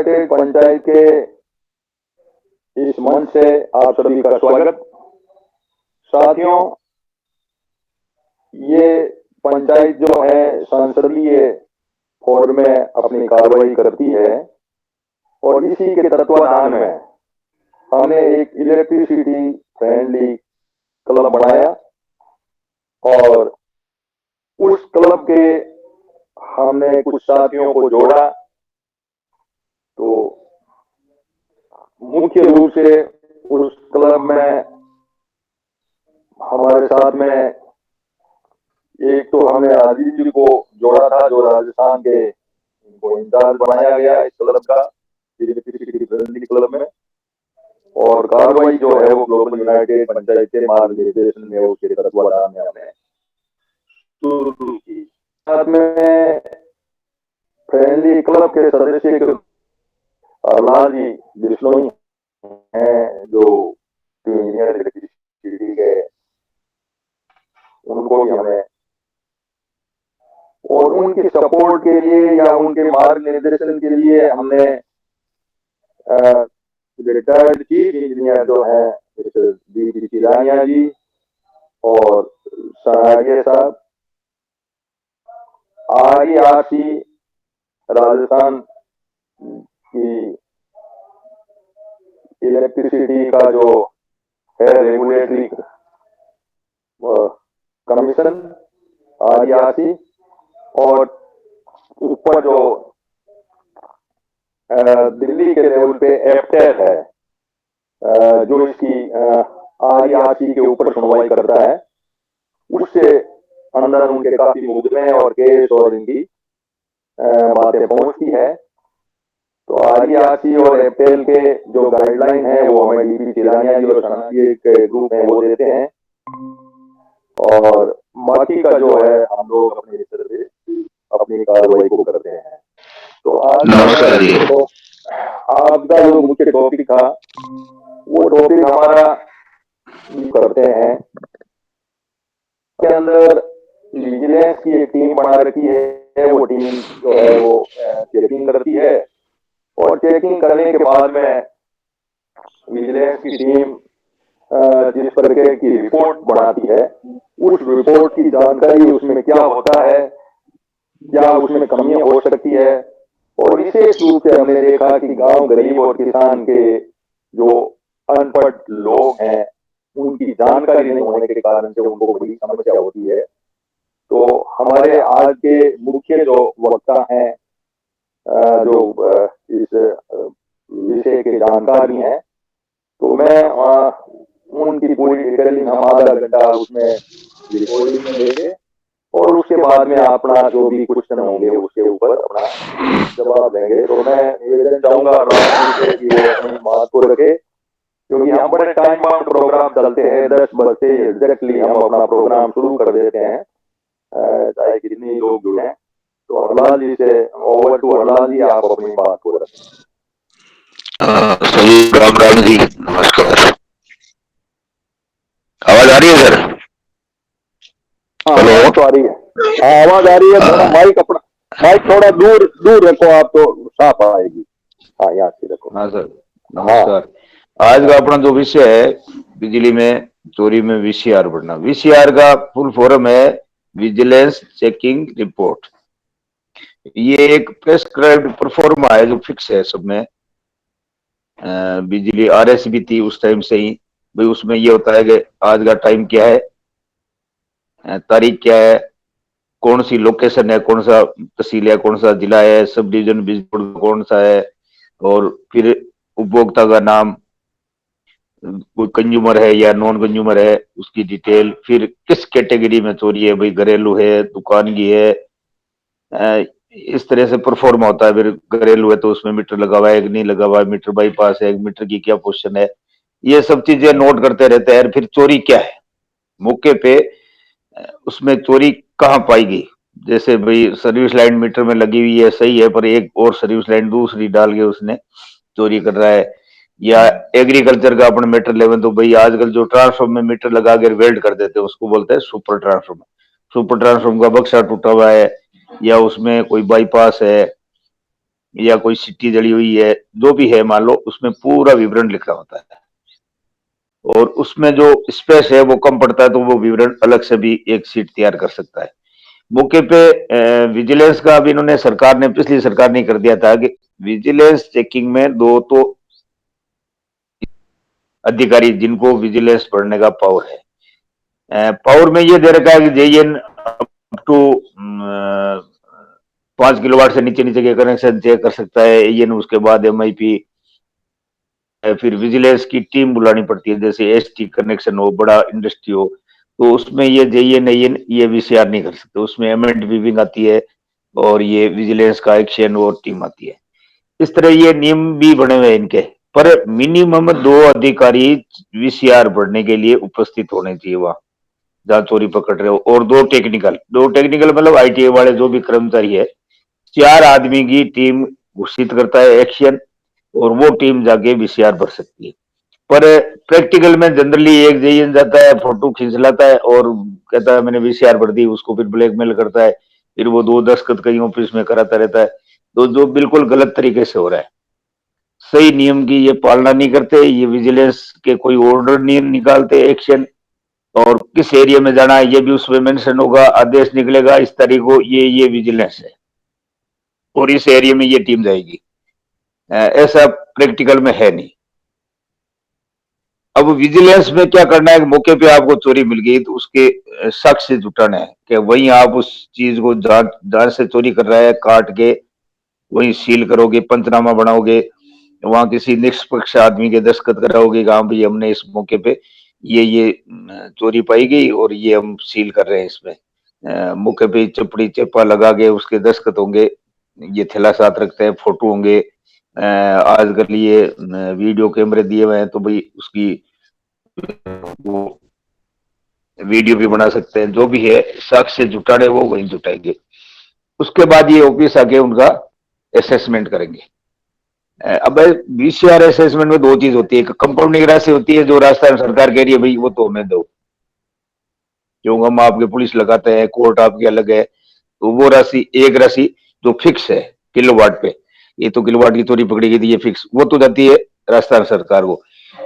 United panchayat के इस मंच से आप सभी का स्वागत। साथियों, ये पंचायत जो है संसदीय फॉर्म में अपनी कार्रवाई करती है और इसी के तत्वाधान में हमने एक इलेक्ट्रिसिटी फ्रेंडली क्लब बनाया और उस क्लब के हमने कुछ साथियों को जोड़ा। तो मुख्य रूप से उस क्लब में हमारे साथ में एक तो हमने आदित्य जी को जोड़ा था, जो राजस्थान के इनको इंचार्ज बनाया गया इस क्लब का, इलेक्ट्रिसिटी फ्रेंडली क्लब में। और कार्रवाई जो है वो ग्लोबल यूनाइटेड पंचायत के मार्गदर्शन में उसके तत्वाधान में हमने शुरू की। साथ में फ्रेंडली क्लब के सदस्य के अरलाल जी बिस्नोई हैं, जो इंजीनियर इलेक्ट्रिसिटी के, उनको भी हमें और उनकी सपोर्ट के लिए या उनके मार्गदर्शन के लिए हमने रिटायर्ड चीफ इंजीनियर जो है बी चिरानिया जी और सनारिया साहब, RERC राजस्थान की इलेक्ट्रिसिटी का जो है रेगुलेटरी कमीशन RERC, और ऊपर जो दिल्ली के लेवल पे एफटेल है, जो इसकी RERC के ऊपर सुनवाई करता है, उससे अंदर उनके काफी मुकदमे और केस और इनकी बातें पहुंचती है। तो RERC और एफटेल के जो गाइडलाइन है वो हमें DP चिरानिया जी और सनातन के ग्रुप में वो देते हैं, और बाकी का जो है हम लोग अपनी तरफ से अपनी कार्रवाई को करते हैं। तो आज तो आपका जो मुख्य टॉपिक था वो टॉपिक हमारा करते हैं के अंदर विजिलेंस की एक टीम बना रखी है। वो टीम जो है वो चेकिंग करती है और चेकिंग करने के बाद में विजिलेंस की टीम जिस प्रकार की रिपोर्ट बनाती है, उस रिपोर्ट की जानकारी उसमें क्या होता है, क्या उसमें कमियां हो सकती है। और विशेष रूप से हमने देखा कि गांव गरीब और किसान के जो अनपढ़ लोग हैं, उनकी जानकारी नहीं होने के कारण से उनको बड़ी समस्या होती है। तो हमारे आज के मुख्य जो वक्ता हैं, जो इस विषय के जानकारी हैं, तो मैं उनकी पूरी डिटेलिंग हम आधा घंटा उसमें रिकॉर्डिंग में देंगे और उसके बाद में अपना जो भी क्वेश्चन होंगे उसके ऊपर अपना जवाब देंगे। तो मैं निवेदन चाहूंगा राम जी से कि वो अपनी बात को रखे, क्योंकि हम बड़े टाइम बाउंड प्रोग्राम चलते हैं। 10 बजे एग्जैक्टली हम अपना प्रोग्राम शुरू कर देते हैं, चाहे कितने लोग जुड़े। तो हरलाल जी से ओवर टू हरलाल जी, आप अपनी बात को रखें। सभी राम राम जी, नमस्कार। आवाज आ रही है सर? हेलो, तो आ रही है, आवाज आ रही है। थोड़ा माइक थोड़ा दूर दूर रखो आप, तो साफ आएगी। हाँ, यहाँ से रखो। हाँ सर, नमस्कार। आज का अपना जो विषय है, बिजली में चोरी में VCR बढ़ना। VCR का फुल फॉर्म है विजिलेंस चेकिंग रिपोर्ट। ये एक प्रेस्क्राइब्ड परफॉर्मा है जो फिक्स है सब में। बिजली RS भी थी उस टाइम से ही भाई। उसमें ये होता है कि आज का टाइम क्या है, तारीख क्या है, कौन सी लोकेशन है, कौन सा तहसील है, कौन सा जिला है, सब डिवीजन बिजली बोर्ड कौन सा है, और फिर उपभोक्ता का नाम, कोई कंज्यूमर है या नॉन कंज्यूमर है, उसकी डिटेल, फिर किस कैटेगरी में चोरी है, भाई घरेलू है, दुकान की है, इस तरह से परफॉर्म होता है। फिर घरेलू है तो उसमें मीटर लगा हुआ है कि नहीं लगा हुआ है, मीटर बाईपास है, मीटर की क्या पोजीशन है, ये सब चीजें नोट करते रहते हैं। फिर चोरी क्या है मौके पे, उसमें चोरी कहाँ पाई गई। जैसे भाई सर्विस लाइन मीटर में लगी हुई है, सही है, पर एक और सर्विस लाइन दूसरी डाल के उसने चोरी कर रहा है। या एग्रीकल्चर का अपन मीटर लेवन, तो भाई आजकल जो ट्रांसफॉर्म में मीटर लगा के वेल्ड कर देते हैं उसको बोलते हैं सुपर ट्रांसफॉर्म। सुपर ट्रांसफॉर्म का बक्सा टूटा हुआ है या उसमें कोई बाईपास है या कोई सिटी जली हुई है, जो भी है मान लो, उसमें पूरा विवरण लिखा होता है। और उसमें जो स्पेस है वो कम पड़ता है तो वो विवरण अलग से भी एक शीट तैयार कर सकता है। मौके पे विजिलेंस का भी इन्होंने, सरकार ने, पिछली सरकार ने कर दिया था कि विजिलेंस चेकिंग में दो तो अधिकारी जिनको विजिलेंस पढ़ने का पावर है। पावर में ये दे रखा है कि जेईएन अप टू 5 किलोवाट से नीचे नीचे के कनेक्शन चेक कर सकता है एएन, उसके बाद एमआईपी। फिर विजिलेंस की टीम बुलानी पड़ती है, जैसे एसटी कनेक्शन हो, बड़ा इंडस्ट्री हो, तो उसमें ये जेईएन एएन ये वीसीआर नहीं कर सकते, उसमें एमेंड वीविंग आती है और ये विजिलेंस का एक्शन और टीम आती है। इस तरह ये नियम भी बने हुए हैं इनके। पर मिनिमम 2 अधिकारी वीसीआर पढ़ने के लिए उपस्थित होने चाहिए वहां जहां चोरी पकड़ रहे हो, और 2 टेक्निकल मतलब आईटीआई वाले जो भी कर्मचारी है, 4 आदमी की टीम घोषित करता है एक्शन, और वो टीम जाके वीसीआर भर सकती है। पर प्रैक्टिकल में जनरली एक जेईएन जाता है, फोटो खींच लाता है और कहता है मैंने वीसीआर भर दी, उसको फिर ब्लैकमेल करता है, फिर वो 2 दस्तखत कहीं ऑफिस में कराता रहता है। तो जो बिल्कुल गलत तरीके से हो रहा है, सही नियम की ये पालना नहीं करते, ये विजिलेंस के कोई ऑर्डर नहीं निकालते एक्शन, और किस एरिया में जाना है ये भी उसमें मेंशन होगा, आदेश निकलेगा इस तारीख को, ये विजिलेंस है और इस एरिया में ये टीम जाएगी। ऐसा प्रैक्टिकल में है नहीं। अब विजिलेंस में क्या करना है कि मौके पे आपको चोरी मिल गई तो उसके साक्ष्य जुटाना है कि वहीं आप उस चीज को जहां जहां से चोरी कर रहा है काट के वहीं सील करोगे, पंचनामा बनाओगे, वहां किसी निष्पक्ष आदमी के दस्तखत कराओगे कि हाँ भाई हमने इस मौके पे ये चोरी पाई गई और ये हम सील कर रहे हैं इसमें। मौके पे चपड़ी चप्पा लगा के उसके दस्तखत होंगे, ये थैला साथ रखते हैं, फोटो होंगे। आजकल ये वीडियो कैमरे दिए हुए हैं तो भाई उसकी वो वीडियो भी बना सकते हैं, जो भी है साक्ष्य जुटाने वो वहीं जुटाएंगे। उसके बाद ये ऑफिस आके उनका असेसमेंट करेंगे। अब वीसीआर असेसमेंट में 2 चीज होती है, एक कंपाउंडिंग राशि होती है जो राजस्थान सरकार कह रही है भाई वो तो हमें दो, क्योंकि हम आपके पुलिस लगाते हैं, कोर्ट आपकी अलग है, तो वो राशि, एक राशि जो फिक्स है किलोवाट पे, ये तो किलोवाट की चोरी पकड़ी गई थी ये फिक्स, वो तो जाती है राजस्थान सरकार को।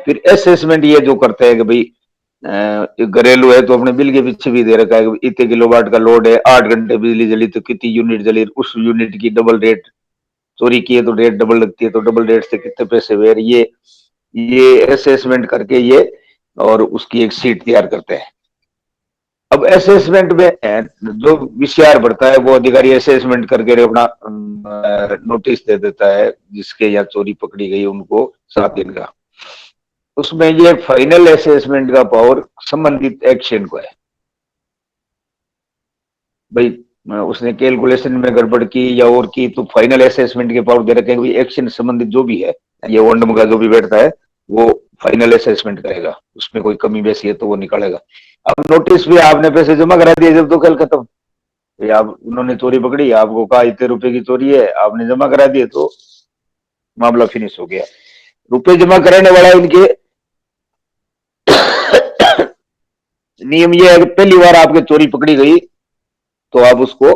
फिर असेसमेंट ये जो करते हैं कि भाई घरेलू है तो अपने बिल के पीछे भी दे रखा है कि इतने किलोवाट का लोड है, 8 घंटे बिजली जली तो कितनी यूनिट जली, उस यूनिट की डबल रेट, चोरी की है तो रेट डबल लगती है तो डबल रेट से कितने पैसे हुए, ये असेसमेंट करके ये और उसकी एक सीट तैयार करते हैं। अब असेसमेंट में जो वीसीआर भरता है वो अधिकारी असेसमेंट करके अपना नोटिस दे देता है, जिसके यहाँ चोरी पकड़ी गई उनको 7 दिन का। उसमें ये फाइनल असेसमेंट का पावर संबंधित एक्शन को है। भाई उसने कैलकुलेशन में गड़बड़ की या और की तो फाइनल असेसमेंट के पावर दे रखे हैं, एक्शन संबंधित जो भी है, ये ओंडम का जो भी बैठता है वो फाइनल असेसमेंट करेगा, उसमें कोई कमी बेसी है तो वो निकालेगा। अब नोटिस भी आपने पैसे जमा करा दिए जब तो कल खत्म, आप उन्होंने चोरी पकड़ी, आपको कहा इतने रुपए की चोरी है, आपने जमा करा दिए तो मामला फिनिश हो गया। रुपए जमा कराने वाला इनके नियम ये है कि पहली बार आपके चोरी पकड़ी गई तो आप उसको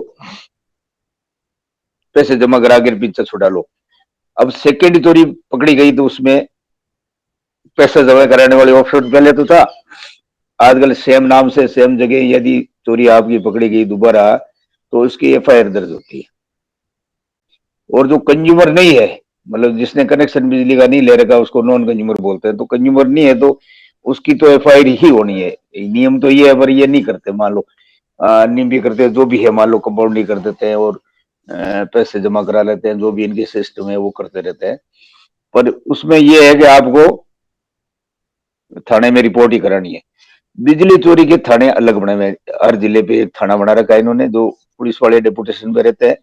पैसे जमा करा कर पीछे छुड़ा लो। अब सेकेंड चोरी पकड़ी गई तो उसमें पैसे जमा कराने वाले ऑप्शन पहले तो था, आजकल सेम नाम से सेम जगह यदि चोरी आपकी पकड़ी गई दोबारा तो उसकी एफआईआर दर्ज होती है। और जो कंज्यूमर नहीं है, मतलब जिसने कनेक्शन बिजली का नहीं ले रखा उसको नॉन कंज्यूमर बोलते हैं, तो कंज्यूमर नहीं है तो उसकी तो एफआईआर ही होनी है। नियम तो ये है, पर ये नहीं करते, मान लो नियम भी करते हैं, जो भी है मान लो कंपाउंडिंग कर देते हैं और पैसे जमा करा लेते हैं, जो भी इनके सिस्टम है वो करते रहते हैं। पर उसमें ये है कि आपको थाने में रिपोर्ट ही करानी है। बिजली चोरी के थाने अलग बने हुए हैं, हर जिले पे एक थाना बना रखा है इन्होंने, जो पुलिस वाले डेपुटेशन पे रहते हैं।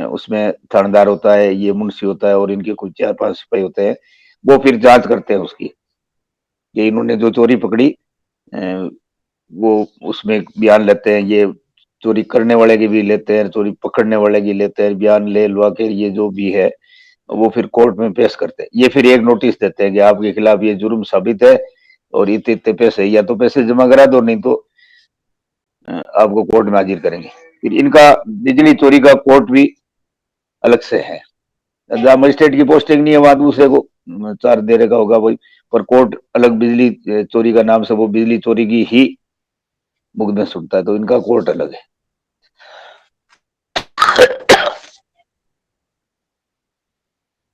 उसमें थानेदार होता है, ये मुंशी होता है और इनके कुछ 4-5 सिपाही होते हैं, वो फिर जांच करते हैं उसकी, ये इन्होंने जो चोरी पकड़ी अ, वो उसमें बयान लेते हैं, ये चोरी करने वाले की भी लेते हैं, चोरी पकड़ने वाले की लेते हैं, बयान ले लवा के ये जो भी है वो फिर कोर्ट में पेश करते हैं। ये फिर एक नोटिस देते हैं कि आपके खिलाफ ये जुर्म साबित है और इतने इतने पैसे, या तो पैसे जमा करा दो नहीं तो आपको कोर्ट में हाजिर करेंगे। फिर इनका बिजली चोरी का कोर्ट भी अलग से है। जहाँ मजिस्ट्रेट की पोस्टिंग नहीं है वहां दूसरे को चार्ज दे रखा होगा वही, पर कोर्ट अलग बिजली चोरी का नाम से वो बिजली चोरी की ही मुकदमे सुनता है, तो इनका कोर्ट अलग है।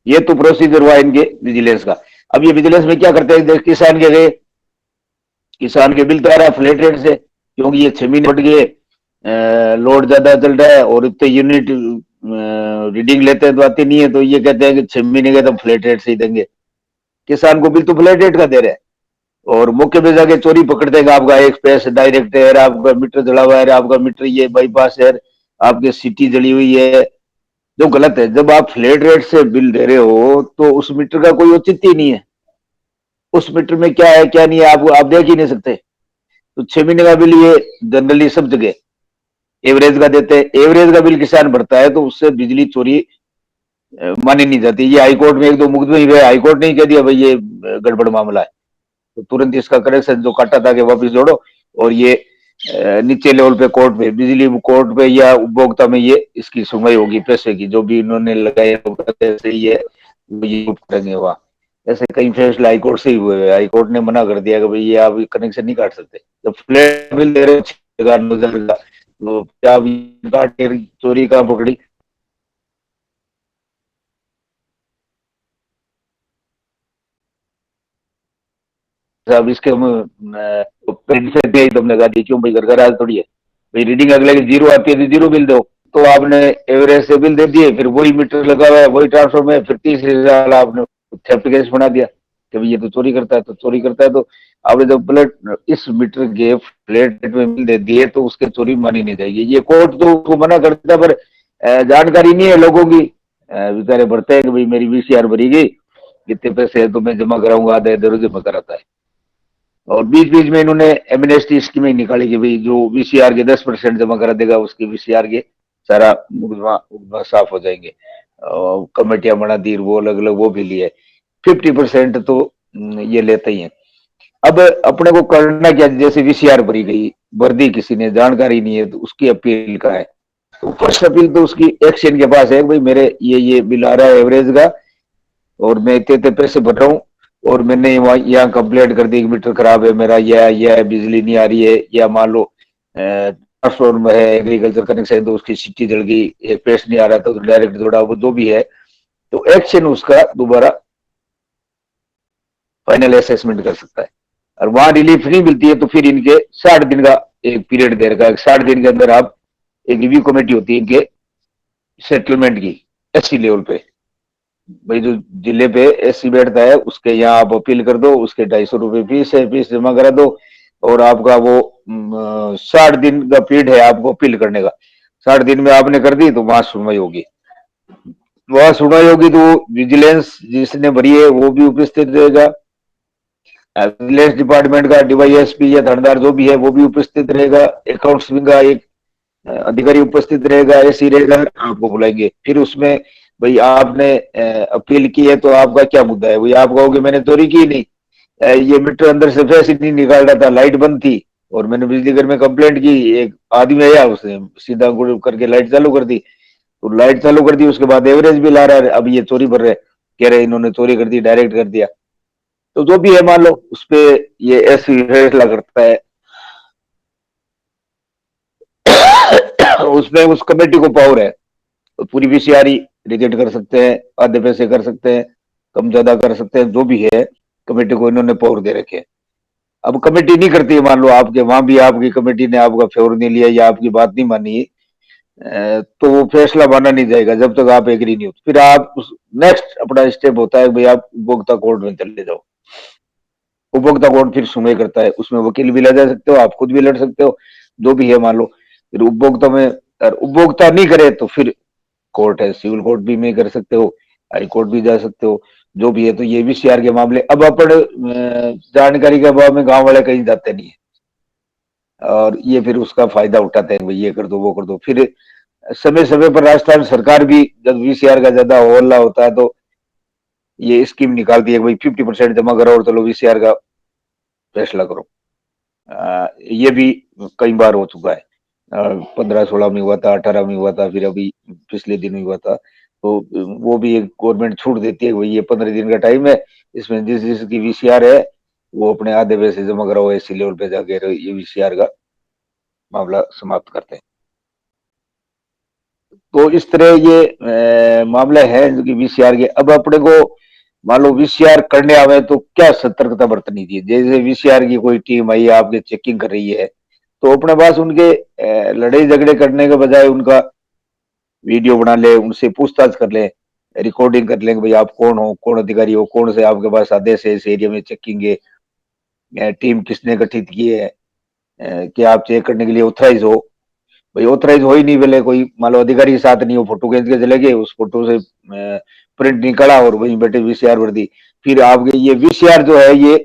ये तो प्रोसीजर हुआ इनके विजिलेंस का। अब ये विजिलेंस में क्या करते हैं, देख किसान के गए, किसान के बिल तो आ रहा है फ्लैट रेट से, क्योंकि ये 6 महीने बढ़ गए, लोड ज्यादा चल रहा है और इतने यूनिट रीडिंग लेते हैं तो आती नहीं है, तो ये कहते हैं कि 6 महीने के तो फ्लैट रेट से ही देंगे। किसान को बिल तो फ्लैट रेट का दे रहे हैं, और मौके पे जाके चोरी पकड़ देगा, आपका एक पैस डायरेक्ट है, आपका मीटर जला हुआ है, आपका मीटर ये बाईपास है, आपकी सिटी जली हुई है, जो गलत है। जब आप फ्लैट रेट से बिल दे रहे हो तो उस मीटर का कोई औचित्य ही नहीं है, उस मीटर में क्या है क्या नहीं है आप देख ही नहीं सकते। तो 6 महीने का बिल ये जनरली सब जगह एवरेज का देते हैं, एवरेज का बिल किसान भरता है तो उससे बिजली चोरी मानी नहीं जाती। ये हाईकोर्ट में एक दो मुकदमे ही हुए, हाईकोर्ट ने ही कह दिया भाई ये गड़बड़ मामला है, तो तुरंत इसका कनेक्शन जो काटा था कि वापस जोड़ो, और ये नीचे लेवल पे कोर्ट पे, बिजली कोर्ट पे या उपभोक्ता में ये इसकी सुनवाई होगी, पैसे की जो भी इन्होंने लगाए ऐसे ही है, ये करेंगे वहाँ। ऐसे कई फैसले हाईकोर्ट से ही हुए हैं, हाईकोर्ट ने मना कर दिया कि भाई ये आप कनेक्शन नहीं काट सकते, जब फ्लैट बिल दे रहे हो 6,000 का, तो क्या आप काट के चोरी का पकड़ी। अब इसके हम प्रिंट से भी तुमने कहा दी क्यों भाई, घर का राज थोड़ी है भाई, रीडिंग अगले की जीरो आती है तो जीरो बिल दो, तो आपने एवरेज से बिल दे दिए, फिर वही मीटर लगा हुआ है वही ट्रांसफर में, फिर 30,000 आपने थेफ्ट केस बना दिया कि भाई ये तो चोरी करता है, तो चोरी करता है, तो आपने जब प्लेट इस मीटर के फ्लैट रेट में बिल दे दिए तो उसके चोरी मानी नहीं जाएगी। ये कोर्ट तो उसको मना करता है, पर जानकारी नहीं है लोगों की, बेचारे भरते हैं कि भाई मेरी वीसीआर भरी गई, कितने पैसे है तो मैं जमा कराऊंगा, आधे इधर उधर जमा कराता है। और बीच बीच में इन्होंने एमनेस्टी स्कीमें निकाली कि भाई जो वीसीआर के 10% जमा करा देगा उसकी वीसीआर के सारा मुकदमा मुकदमा साफ हो जाएंगे, कमेटियां बना दी, वो अलग अलग वो भी लिए, 50% तो ये लेते ही हैं। अब अपने को करना क्या, जैसे वीसीआर भरी गई, भर दी किसी ने, जानकारी नहीं है, तो उसकी अपील का है, तो फर्स्ट अपील तो उसकी एक्शन के पास है भाई मेरे ये बिल आ रहा है एवरेज का, और मैं इतने इतने पैसे भर रहा हूँ, और मैंने यहाँ कंप्लेंट कर दी कि मीटर खराब है मेरा, यह बिजली नहीं आ रही है, या मान लो ट्रांसफॉर्मर है एग्रीकल्चर कनेक्शन है तो उसकी सिटी जल गई, एक पेस्ट नहीं आ रहा था तो डायरेक्ट जोड़ा, वो जो भी है, तो एक्शन उसका दोबारा फाइनल असेसमेंट कर सकता है। और वहां रिलीफ नहीं मिलती है तो फिर इनके 60 दिन का एक पीरियड दे रखा है, 60 दिन के अंदर आप, एक रिव्यू कमेटी होती है इनके सेटलमेंट की, एससी लेवल पे, भाई जो जिले पे एससी बैठता है उसके यहाँ आप अपील कर दो, उसके 250 रुपये फीस है, फीस जमा करा दो, और आपका वो 60 दिन का पीरियड है आपको अपील करने का, 60 दिन में आपने कर दी तो वहां सुनवाई होगी, वहां सुनवाई होगी तो विजिलेंस जिसने भरी है वो भी उपस्थित रहेगा, विजिलेंस डिपार्टमेंट का डीवाईएसपी या थानेदार जो भी है वो भी उपस्थित रहेगा, अकाउंट्स विंग का एक अधिकारी उपस्थित रहेगा, ऐसी रहेगा, आपको बुलाएंगे, फिर उसमें भाई आपने अपील की है तो आपका क्या मुद्दा है, भाई आप कहोगे मैंने चोरी की नहीं, ये मीटर अंदर से फैस नहीं निकाल रहा था, लाइट बंद थी, और मैंने बिजली घर में कंप्लेंट की, एक आदमी आया उसने सीधा गुड़ करके लाइट चालू कर दी, तो लाइट चालू कर दी, उसके बाद एवरेज बिल आ रहा है, अब ये चोरी भर रहे, कह रहे इन्होंने चोरी कर दी, डायरेक्ट कर दिया, तो जो भी है मान लो उस पे ये ऐसी फैसला करता है। उसमें उस कमेटी को पावर है, तो पूरी वीसीआर रिजेक्ट कर सकते हैं, आधे पैसे कर सकते हैं, कम ज्यादा कर सकते हैं, जो भी है कमेटी को इन्होंने पावर दे रखे हैं। अब कमेटी नहीं करती है, मान लो आपके वहां भी आपकी कमेटी ने आपका फेवर नहीं लिया या आपकी बात नहीं मानी, तो वो फैसला माना नहीं जाएगा जब तक आप एग्री नहीं हो, फिर आप नेक्स्ट अपना स्टेप होता है भाई आप उपभोक्ता कोर्ट में चले जाओ, उपभोक्ता कोर्ट फिर सुनवाई करता है, उसमें वकील भी लगा सकते हो, आप खुद भी लड़ सकते हो, जो भी है मान लो, फिर उपभोक्ता में अगर उपभोक्ता नहीं करे तो फिर कोर्ट है, सिविल कोर्ट भी में कर सकते हो, हाई कोर्ट भी जा सकते हो, जो भी है। तो ये वीसीआर के मामले, अब अपन जानकारी के अभाव में गांव वाले कहीं जाते नहीं है, और ये फिर उसका फायदा उठाते हैं भाई ये कर दो वो कर दो, फिर समय समय पर राजस्थान सरकार भी जब वीसीआर का ज्यादा हल्ला होता है तो ये स्कीम निकालती है भाई 50% जमा करो और चलो वीसीआर का फैसला करो। ये भी कई बार हो चुका है, 15-16 में हुआ था, 18 में हुआ था, फिर अभी पिछले दिन हुआ था, तो वो भी एक गवर्नमेंट छूट देती है, वही ये 15 दिन का टाइम है, इसमें जिस जिसकी वीसीआर है वो अपने आधे पैसे जमा कराओ, एसी लेवल पे जाके ये वीसीआर का मामला समाप्त करते हैं। तो इस तरह ये मामले हैं जो कि वीसीआर के। अब अपने को मान लो वीसीआर करने आवे तो क्या सतर्कता बरतनी चाहिए? जैसे वीसीआर की कोई टीम आई है आपके चेकिंग कर रही है, तो अपने पास उनके लड़ाई झगड़े करने के बजाय उनका वीडियो बना ले, उनसे पूछताछ कर ले, रिकॉर्डिंग कर लेंगे भाई आप कौन हो, कौन अधिकारी हो, कौन से आपके पास आदेश है इस एरिया में चेकिंग है, टीम किसने गठित की है, क्या आप चेक करने के लिए ऑथराइज हो? भाई ऑथराइज हो ही नहीं, पहले कोई मान लो अधिकारी के साथ नहीं हो, फोटो खींच के चले गए, उस फोटो से प्रिंट निकला और वहीं बैठे वीसीआर भर दी। फिर आपके ये वीसीआर जो है ये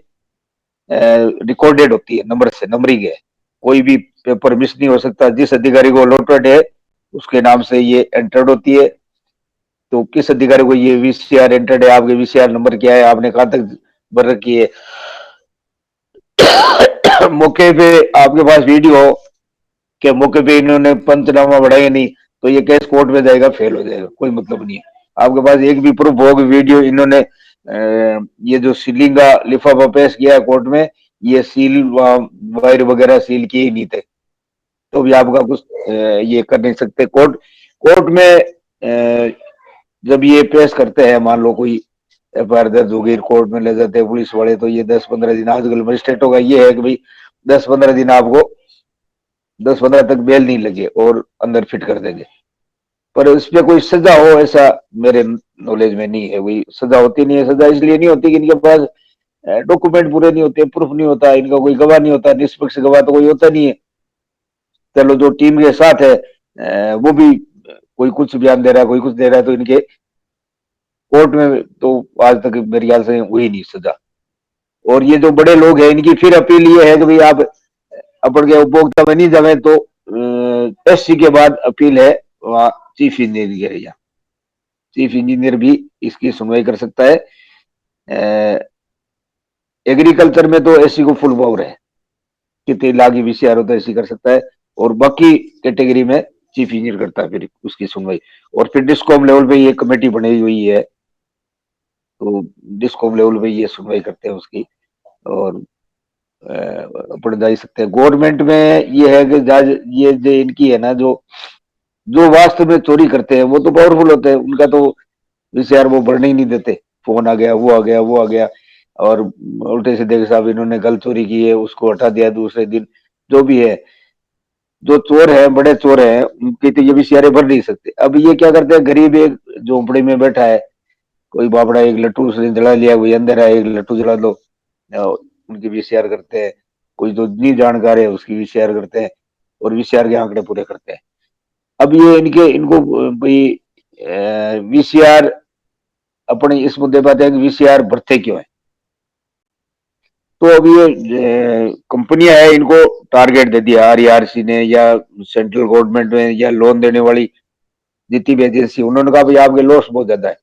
रिकॉर्डेड होती है, नंबर से, नंबरिंग है, कोई भी पेपर मिस नहीं हो सकता। जिस अधिकारी को अलॉटेड है उसके नाम से ये एंटर्ड होती है। तो किस अधिकारी को ये वीसीआर एंटर्ड है, आपके वीसीआर नंबर क्या है, आपने कहाँ तक भर रखी है, मौके पे आपके पास वीडियो हो कि मौके पे इन्होंने पंचनामा बढ़ाया नहीं, तो ये केस कोर्ट में जाएगा, फेल हो जाएगा, कोई मतलब नहीं है। आपके पास एक भी प्रूफ होगा वीडियो इन्होंने ये जो सीलिंग का लिफाफा पेश किया है कोर्ट में, ये सील वायर वगैरह सील किए ही नहीं थे, तो भी आपका कुछ ये कर नहीं सकते। कोर्ट कोर्ट में जब ये पेश करते हैं, मान लो कोई एफआईआर दर्ज हो गई, कोर्ट में ले जाते हैं पुलिस वाले, तो ये 10-15 दिन, आजकल मजिस्ट्रेटों का ये है कि भाई 10-15 दिन आपको 10-15 तक बेल नहीं लगे और अंदर फिट कर देंगे, पर इसमें कोई सजा हो ऐसा मेरे नॉलेज में नहीं है। कोई सजा होती नहीं है। सजा इसलिए नहीं होती कि इनके पास डॉक्यूमेंट पूरे नहीं होते, प्रूफ नहीं होता, इनका कोई गवाह नहीं होता, निष्पक्ष गवाह तो कोई होता नहीं है। चलो जो टीम के साथ है वो भी कोई कुछ बयान दे रहा है, कोई कुछ दे रहा है, तो इनके कोर्ट में तो आज तक मेरे ख्याल से हुई नहीं सजा। और ये जो बड़े लोग हैं इनकी फिर अपील ये है कि भाई आप अपन के उपभोक्ता में नहीं जावे, तो एससी के बाद अपील है वहाँ चीफ इंजीनियर के, चीफ इंजीनियर भी इसकी सुनवाई कर सकता है। एग्रीकल्चर में तो एससी को फुल पावर है, कितने लाख वीसीआर होता है एससी कर सकता है, और बाकी कैटेगरी में चीफ इंजीनियर करता है फिर उसकी सुनवाई। और फिर डिस्कॉम लेवल पे ये कमेटी बनी हुई है, तो डिस्कॉम लेवल पे ये सुनवाई करते हैं उसकी, और अपन जा सकते हैं। गवर्नमेंट में ये है कि ये जो इनकी है ना, जो जो वास्तव में चोरी करते हैं वो तो पावरफुल होते हैं, उनका तो वीसीआर वो भरने ही नहीं देते, फोन आ गया, वो आ गया, वो आ गया, और उल्टे सीधे के साहब इन्होंने गल चोरी की है उसको हटा दिया दूसरे दिन, जो भी है। जो चोर है, बड़े चोर है, उनकी तो ये वीसीआर भर नहीं सकते। अब ये क्या करते हैं, गरीब एक झोंपड़ी में बैठा है, कोई बापड़ा एक लट्टू उसने जला लिया, कोई अंदर है एक लट्टू जला दो, उनकी वीसीआर करते हैं। कोई जो नहीं जानकार है उसकी वीसीआर करते हैं, और वीसीआर के आंकड़े पूरे करते हैं। अब ये इनके इनको भाई वीसीआर अपने इस मुद्दे पर आते हैं कि वीसीआर भरते क्यों है। तो अब ये कंपनियां है, इनको टारगेट दे दिया आरईआरसी ने या सेंट्रल गवर्नमेंट में या लोन देने वाली जितनी भी एजेंसी, उन्होंने कहा भाई आपके लॉस बहुत ज्यादा है,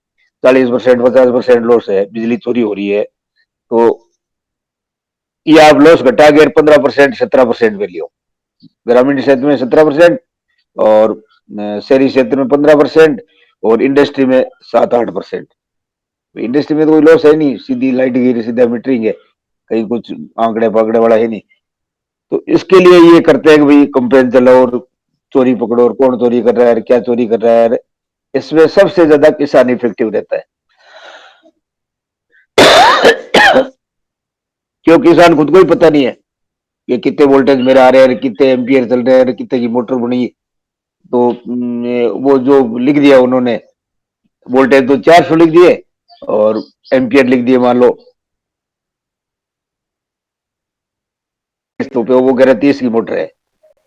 40%, 50% लॉस है, बिजली चोरी हो रही है, तो ये आप लॉस घटा के 15%, 17% पे लियो। ग्रामीण क्षेत्र में 17%, और शहरी क्षेत्र में 15%, और इंडस्ट्री में 7-8%। इंडस्ट्री में तो कोई लॉस है नहीं, सीधी लाइट गिरी, सीधा मीटरिंग है, कहीं कुछ आंकड़े पाकड़े वाला है नहीं। तो इसके लिए ये करते हैं कि भाई कंपेन चलाओ और चोरी पकड़ो, और कौन चोरी कर रहा है, क्या चोरी कर रहा है। इसमें सबसे ज्यादा किसान इफेक्टिव रहता है, क्यों किसान खुद को ही पता नहीं है कि कितने वोल्टेज मेरे आ रहे हैं, कितने एम्पियर चल रहे हैं, कितने की मोटर बनी। तो वो जो लिख दिया उन्होंने, वोल्टेज तो 400 लिख दिए और एम्पियर लिख दिए मान लो, तो पे वो कह रहे 30 की मोटर है,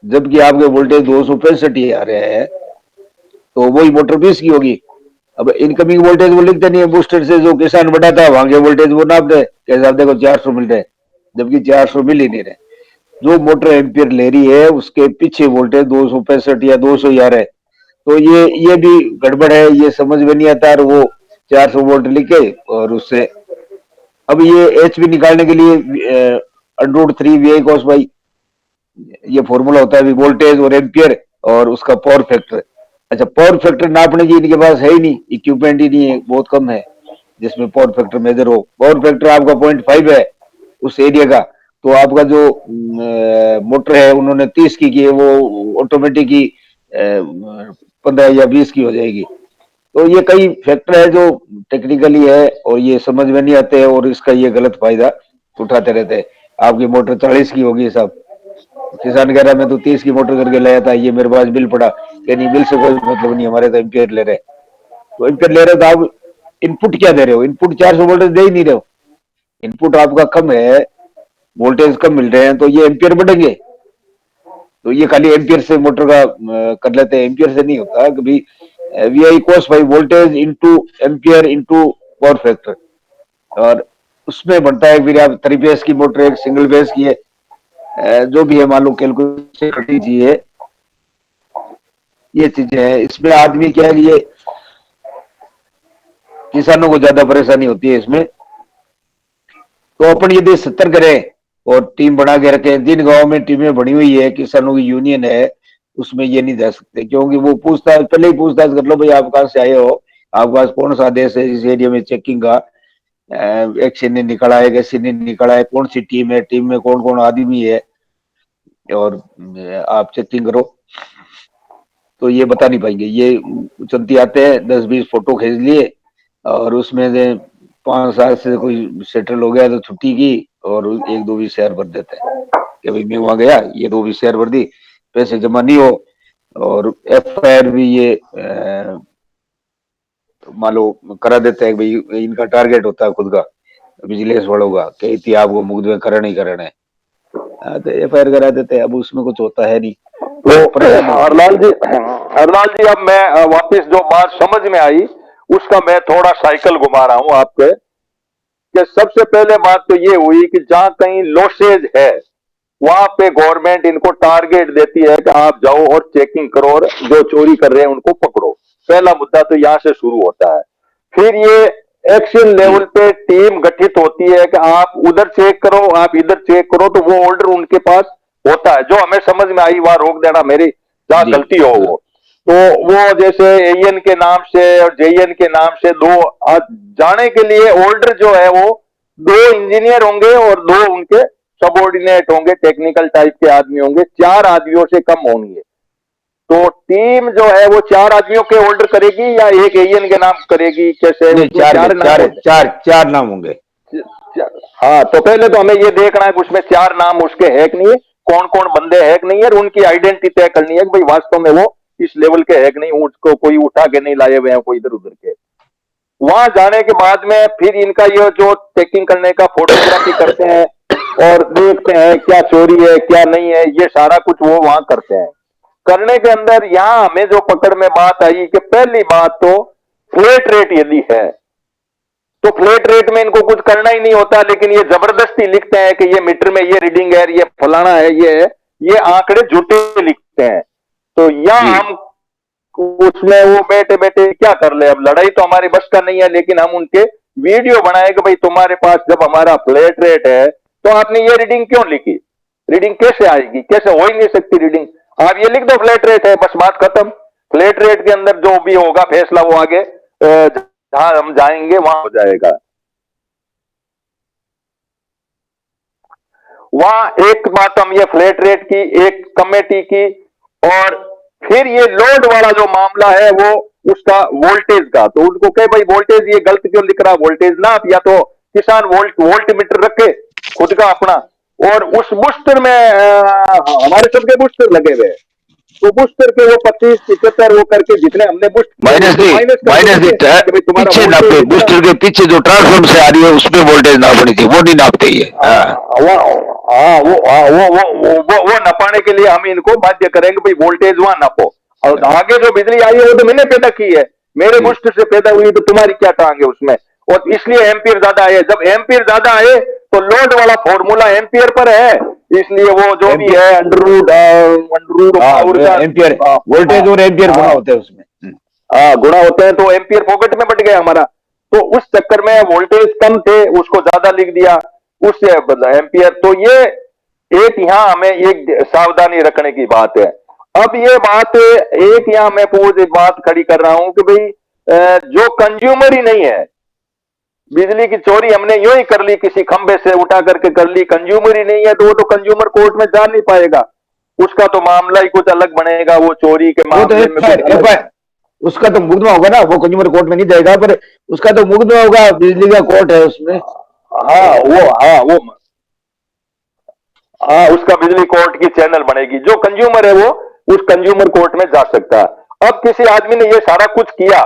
जबकि आपके वोल्टेज 265 ही आ रहे हैं, तो वही मोटर 20 की होगी। अब इनकमिंग वोल्टेज वो लिखते नहीं है, बूस्टर से जो किसान बढ़ाता है वहां के वोल्टेज वो नाप दे, कैसे आप देखो 400 मिल रहे, जबकि 400 मिल ही नहीं रहे। जो मोटर एम्पियर ले रही है उसके पीछे वोल्टेज 265 या 200 ही आ रहा है, तो ये भी गड़बड़ है, ये समझ में नहीं आता। और वो 400 वोल्ट लिखे, और उससे अब ये एचपी निकालने के लिए √3 वी आई कॉस बाई, ये फॉर्मूला होता है वोल्टेज और एम्पियर और उसका पावर फैक्टर, अच्छा, पावर फैक्टर नापने की इनके पास है ही नहीं, इक्विपमेंट ही नहीं है, बहुत कम है जिसमें पावर फैक्टर मेजर हो। पावर फैक्टर आपका 0.5 है उस एरिया का, तो आपका जो मोटर है उन्होंने 30 की है, वो ऑटोमेटिक ही 15 या 20 की हो जाएगी। तो ये कई फैक्टर है जो टेक्निकली है और ये समझ में नहीं आते हैं, और इसका ये गलत फायदा उठाते रहते हैं। आपकी मोटर 40 की होगी साहब, किसान कह रहा मैं तो 30 की मोटर करके लाया था, ये मेरे पास बिल पड़ा, कि नहीं बिल से कोई मतलब नहीं, हमारे तो एम्पियर ले रहे। तो एम्पियर ले रहे हो तो आप इनपुट क्या दे रहे हो? इनपुट 400 वोल्टेज दे ही नहीं रहे हो, इनपुट आपका कम है, वोल्टेज कम मिल रहे हैं, तो ये एम्पियर बढ़ेंगे। तो ये खाली एम्पियर से मोटर का कर लेते हैं, एम्पियर से नहीं होता कभी। V I cos phi voltage into ampere into power factor, और उसमें बनता है फिर आप 3 फेज की मोटर, एक सिंगल फेज की है, जो भी है मान लो कैलकुलेशन कर दीजिए। ये चीजें हैं इसमें, आदमी क्या है, ये किसानों को ज्यादा परेशानी होती है इसमें। तो अपन यदि 70 करें और टीम बना के रखें, जिन गांव में टीमें बनी हुई है, किसानों की यूनियन है, उसमें ये नहीं जा सकते, क्योंकि वो पूछताछ पहले ही पूछताछ कर लो, भाई आप कहाँ से आए हो, आपके पास कौन सा आदेश है इस एरिया में चेकिंग का, एक सीने निकला है, एक सीने निकला है, कौन सी टीम है, टीम में कौन कौन आदमी है, और आप चेकिंग करो। तो ये बता नहीं पाएंगे, ये चलती आते हैं 10-20 फोटो खींच लिए, और उसमें से 5 साल से कोई सेटल हो गया तो छुट्टी की, और 1-2 भी शेयर भर देते हैं कि भाई मैं वहां गया, ये 2 भी शेयर भर दी, पैसे जमा नहीं हो, और FIR भी ये मान लो करा देते हैं, भाई इनका टारगेट होता है खुद का, विजिलेंस वालों का, कि थी आपको मुकदमे करना ही करना है, तो FIR करा देते हैं। अब उसमें कुछ होता है नहीं, तो हरलाल जी अब मैं वापस जो बात समझ में आई उसका मैं थोड़ा साइकिल घुमा रहा हूं आपके, कि सबसे पहले बात तो ये हुई कि जहां कहीं लॉसेज है वहां पे गवर्नमेंट इनको टारगेट देती है कि आप जाओ और चेकिंग करो और जो चोरी कर रहे हैं उनको पकड़ो। पहला मुद्दा तो यहां से शुरू होता है। फिर ये एक्शन लेवल पे टीम गठित होती है कि आप उधर चेक करो, आप इधर चेक करो, तो वो ऑर्डर उनके पास होता है। जो हमें समझ में आई वहां रोक देना मेरी जहां जी गलती हो वो, तो वो जैसे AN के नाम से और JN के नाम से दो जाने के लिए ऑर्डर जो है वो 2 इंजीनियर होंगे और 2 उनके सबॉर्डिनेट होंगे, टेक्निकल टाइप के आदमी होंगे, 4 आदमियों से कम होंगे। तो टीम जो है वो 4 आदमियों के ऑर्डर करेगी या एक AN के नाम करेगी, कैसे? नहीं, उसमें 4 नाम होते चार चार नाम होंगे। हाँ, तो पहले तो हमें ये देखना है कि उसमें 4 नाम उसके है कि नहीं, कौन कौन बंदे है कि नहीं है, और उनकी आइडेंटिटी तय करनी है कि भाई वास्तव में वो इस लेवल के है कि नहीं, उसको कोई उठा के नहीं लाए हुए हैं कोई इधर उधर के। वहां जाने के बाद में फिर इनका ये जो चेकिंग करने का फोटोग्राफी करते हैं और देखते हैं क्या चोरी है क्या नहीं है, ये सारा कुछ वो वहां करते हैं। करने के अंदर यहां हमें जो पकड़ में बात आई कि पहली बात तो फ्लैट रेट यदि है तो फ्लैट रेट में इनको कुछ करना ही नहीं होता, लेकिन ये जबरदस्ती लिखते हैं कि ये मीटर में ये रीडिंग है, ये फलाना है, ये आंकड़े झूठे लिखते हैं। तो यहां हम उसमें वो बैठे बैठे क्या कर ले, अब लड़ाई तो हमारे बस का नहीं है, लेकिन हम उनके वीडियो बनाए कि भाई तुम्हारे पास जब हमारा फ्लैट रेट है तो आपने ये रीडिंग क्यों लिखी, रीडिंग कैसे आएगी, कैसे हो ही नहीं सकती रीडिंग, आप ये लिख दो फ्लैट रेट है, बस बात खत्म। फ्लैट रेट के अंदर जो भी होगा फैसला वो आगे जहां हम जाएंगे वहां हो जाएगा। वहां एक बात हम ये फ्लैट रेट की, एक कमेटी की, और फिर ये लोड वाला जो मामला है वो उसका वोल्टेज का, तो उनको कहे भाई वोल्टेज ये गलत क्यों लिख रहा, वोल्टेज ना आप या तो किसान वोल्ट मीटर रखे खुद का अपना, और उस बूस्टर में हमारे सबके बूस्टर लगे हुए हैं, तो बूस्टर के वो 25-75 वो करके जितने हमने बूस्ट माइनस दी तुम्हारा पीछे नापे, बूस्टर के पीछे जो ट्रांसफॉर्म से आ रही है उसमें वोल्टेज नापनी थी, वो नहीं नापते ये। वो नपाने के लिए हम इनको बाध्य करेंगे भाई वोल्टेज वहां नापो, और आगे जो बिजली आई है वो तो मैंने पैदा की है, मेरे बूस्टर से पैदा हुई, तो तुम्हारी क्या टांग है उसमें, और इसलिए एम्पियर ज्यादा आए। जब एम्पियर ज्यादा आए तो लोड वाला फॉर्मूला एम्पियर पर है, इसलिए वो जो भी है अंडर रूट एम्पियर वोल्टेज और एम्पियर गुणा होते हैं उसमें, गुणा होते हैं, तो एम्पियर पॉकेट में बट गया हमारा। तो उस चक्कर में वोल्टेज कम थे उसको ज्यादा लिख दिया, उससे एम्पियर। तो ये एक यहां हमें एक सावधानी रखने की बात है। अब ये बात एक यहाँ मैं पूछ एक बात खड़ी कर रहा हूं कि भाई जो कंज्यूमर ही नहीं है, बिजली की चोरी हमने यूं ही कर ली, किसी खंबे से उठा करके कर ली, कंज्यूमर ही नहीं है, तो वो तो कंज्यूमर कोर्ट में जा नहीं पाएगा, उसका तो मामला ही कुछ अलग बनेगा, वो चोरी के वो तो मामले में कुछ अलग। एफ उसका तो मुकदमा होगा ना, वो कंज्यूमर कोर्ट में नहीं जाएगा, पर उसका तो मुकदमा होगा, बिजली का कोर्ट है उसमें। हाँ उसका बिजली कोर्ट की चैनल बनेगी, जो कंज्यूमर है वो उस कंज्यूमर कोर्ट में जा सकता है। अब किसी आदमी ने ये सारा कुछ किया,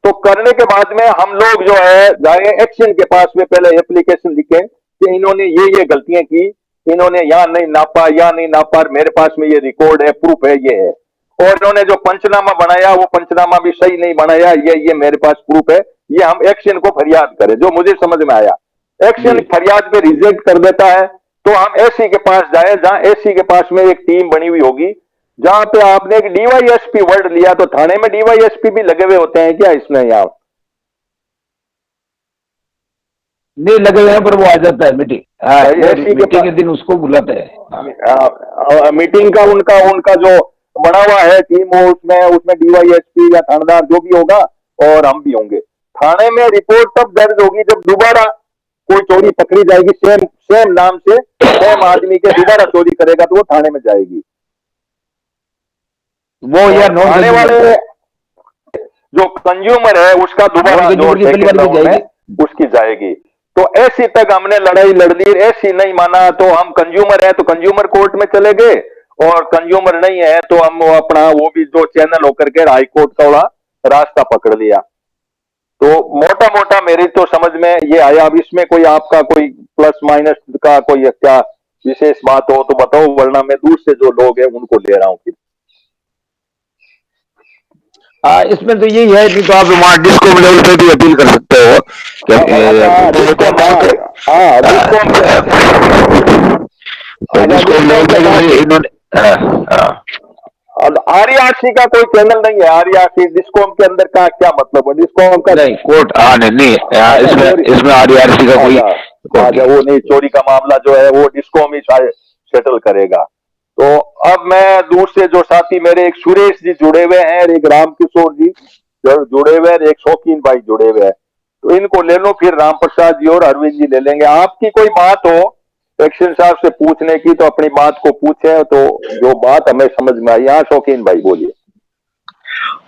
तो करने के बाद में हम लोग जो है जाए एक्शन के पास में, पहले एप्लीकेशन लिखें कि इन्होंने ये गलतियां की, इन्होंने यहाँ नहीं नापा, यहाँ नहीं नापा, मेरे पास में ये रिकॉर्ड है, प्रूफ है, ये है, और इन्होंने जो पंचनामा बनाया वो पंचनामा भी सही नहीं बनाया, ये मेरे पास प्रूफ है, ये हम एक्शन को फरियाद करें, जो मुझे समझ में आया। एक्शन फरियाद पे रिजेक्ट कर देता है, तो हम एससी के पास जाए, जहां एससी के पास में एक टीम बनी हुई होगी, जहां पे आपने एक डीवाईएसपी वर्ड लिया, तो थाने में डीवाईएसपी भी लगे हुए होते हैं क्या इसमें? यहाँ नहीं लगे हुए हैं, पर वो आ जाता है मीटिंग, एससी के मीटिंग के दिन उसको बुलाते हैं। मीटिंग का उनका उनका जो बना हुआ है टीम, वो उसमें उसमें डीवाईएसपी या थानेदार जो भी होगा, और हम भी होंगे। थाने में रिपोर्ट तब दर्ज होगी जब दोबारा कोई चोरी पकड़ी जाएगी, सेम सेम नाम से सेम आदमी के दोबारा चोरी करेगा, तो वो थाने में जाएगी। वो यार नॉन थाने वाले जो कंज्यूमर है उसका दोबारा जो जाएगी, उसकी जाएगी। तो ऐसी तक हमने लड़ाई लड़ ली, ऐसी नहीं माना तो हम कंज्यूमर है तो कंज्यूमर कोर्ट में चले गए, और कंज्यूमर नहीं है तो हम वो अपना वो भी जो चैनल होकर के हाई कोर्ट का वाला रास्ता पकड़ लिया। तो मोटा मोटा मेरी तो समझ में ये आया। अब इसमें कोई आपका कोई प्लस माइनस का कोई क्या विशेष बात हो तो बताओ, वरना मैं दूर से जो लोग हैं उनको ले रहा हूँ फिर। इसमें तो यही है, नहीं तो आप वहाँ डिस्को लेवल पे भी अपील कर सकते हो। डिस्को लेवल पे इन्होंने आरईआरसी का कोई चैनल नहीं है, आरईआरसी डिस्कॉम के अंदर का क्या मतलब है? डिस्कॉम का नहीं कोर्ट नहीं इसमें आरईआरसी का कोई वो नहीं, चोरी का मामला जो है वो डिस्कॉम ही शायद सेटल करेगा। तो अब मैं दूर से जो साथी मेरे, एक सुरेश जी जुड़े हुए हैं, एक रामकिशोर जी जुड़े हुए हैं, एक शौकीन भाई जुड़े हुए हैं, तो इनको ले लो, फिर राम प्रसाद जी और अरविंद जी ले लेंगे। आपकी कोई बात हो एक्शन साहब से पूछने की तो अपनी बात को पूछे, तो जो बात हमें समझ में आई। यहाँ शौकीन भाई बोलिए।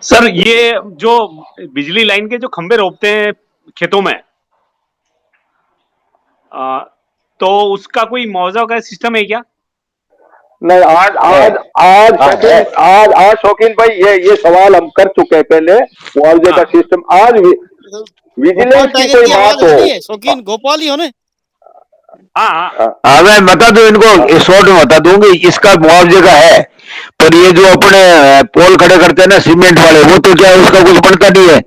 सर ये जो बिजली लाइन के जो खंबे रोपते हैं खेतों में, तो उसका कोई मुआवजा का सिस्टम है क्या? नहीं, आज शौकीन भाई ये सवाल हम कर चुके हैं पहले, मुआवजे का सिस्टम। आज विजिलेंस की कोई बात हो, शौकीन गोपाल ही होने। हाँ मैं बता दूं इनको, शॉर्ट में बता दूंगी, इसका मुआवजे का है, पर ये जो अपने पोल खड़े करते हैं ना सीमेंट वाले, वो तो क्या उसका कुछ बनता नहीं है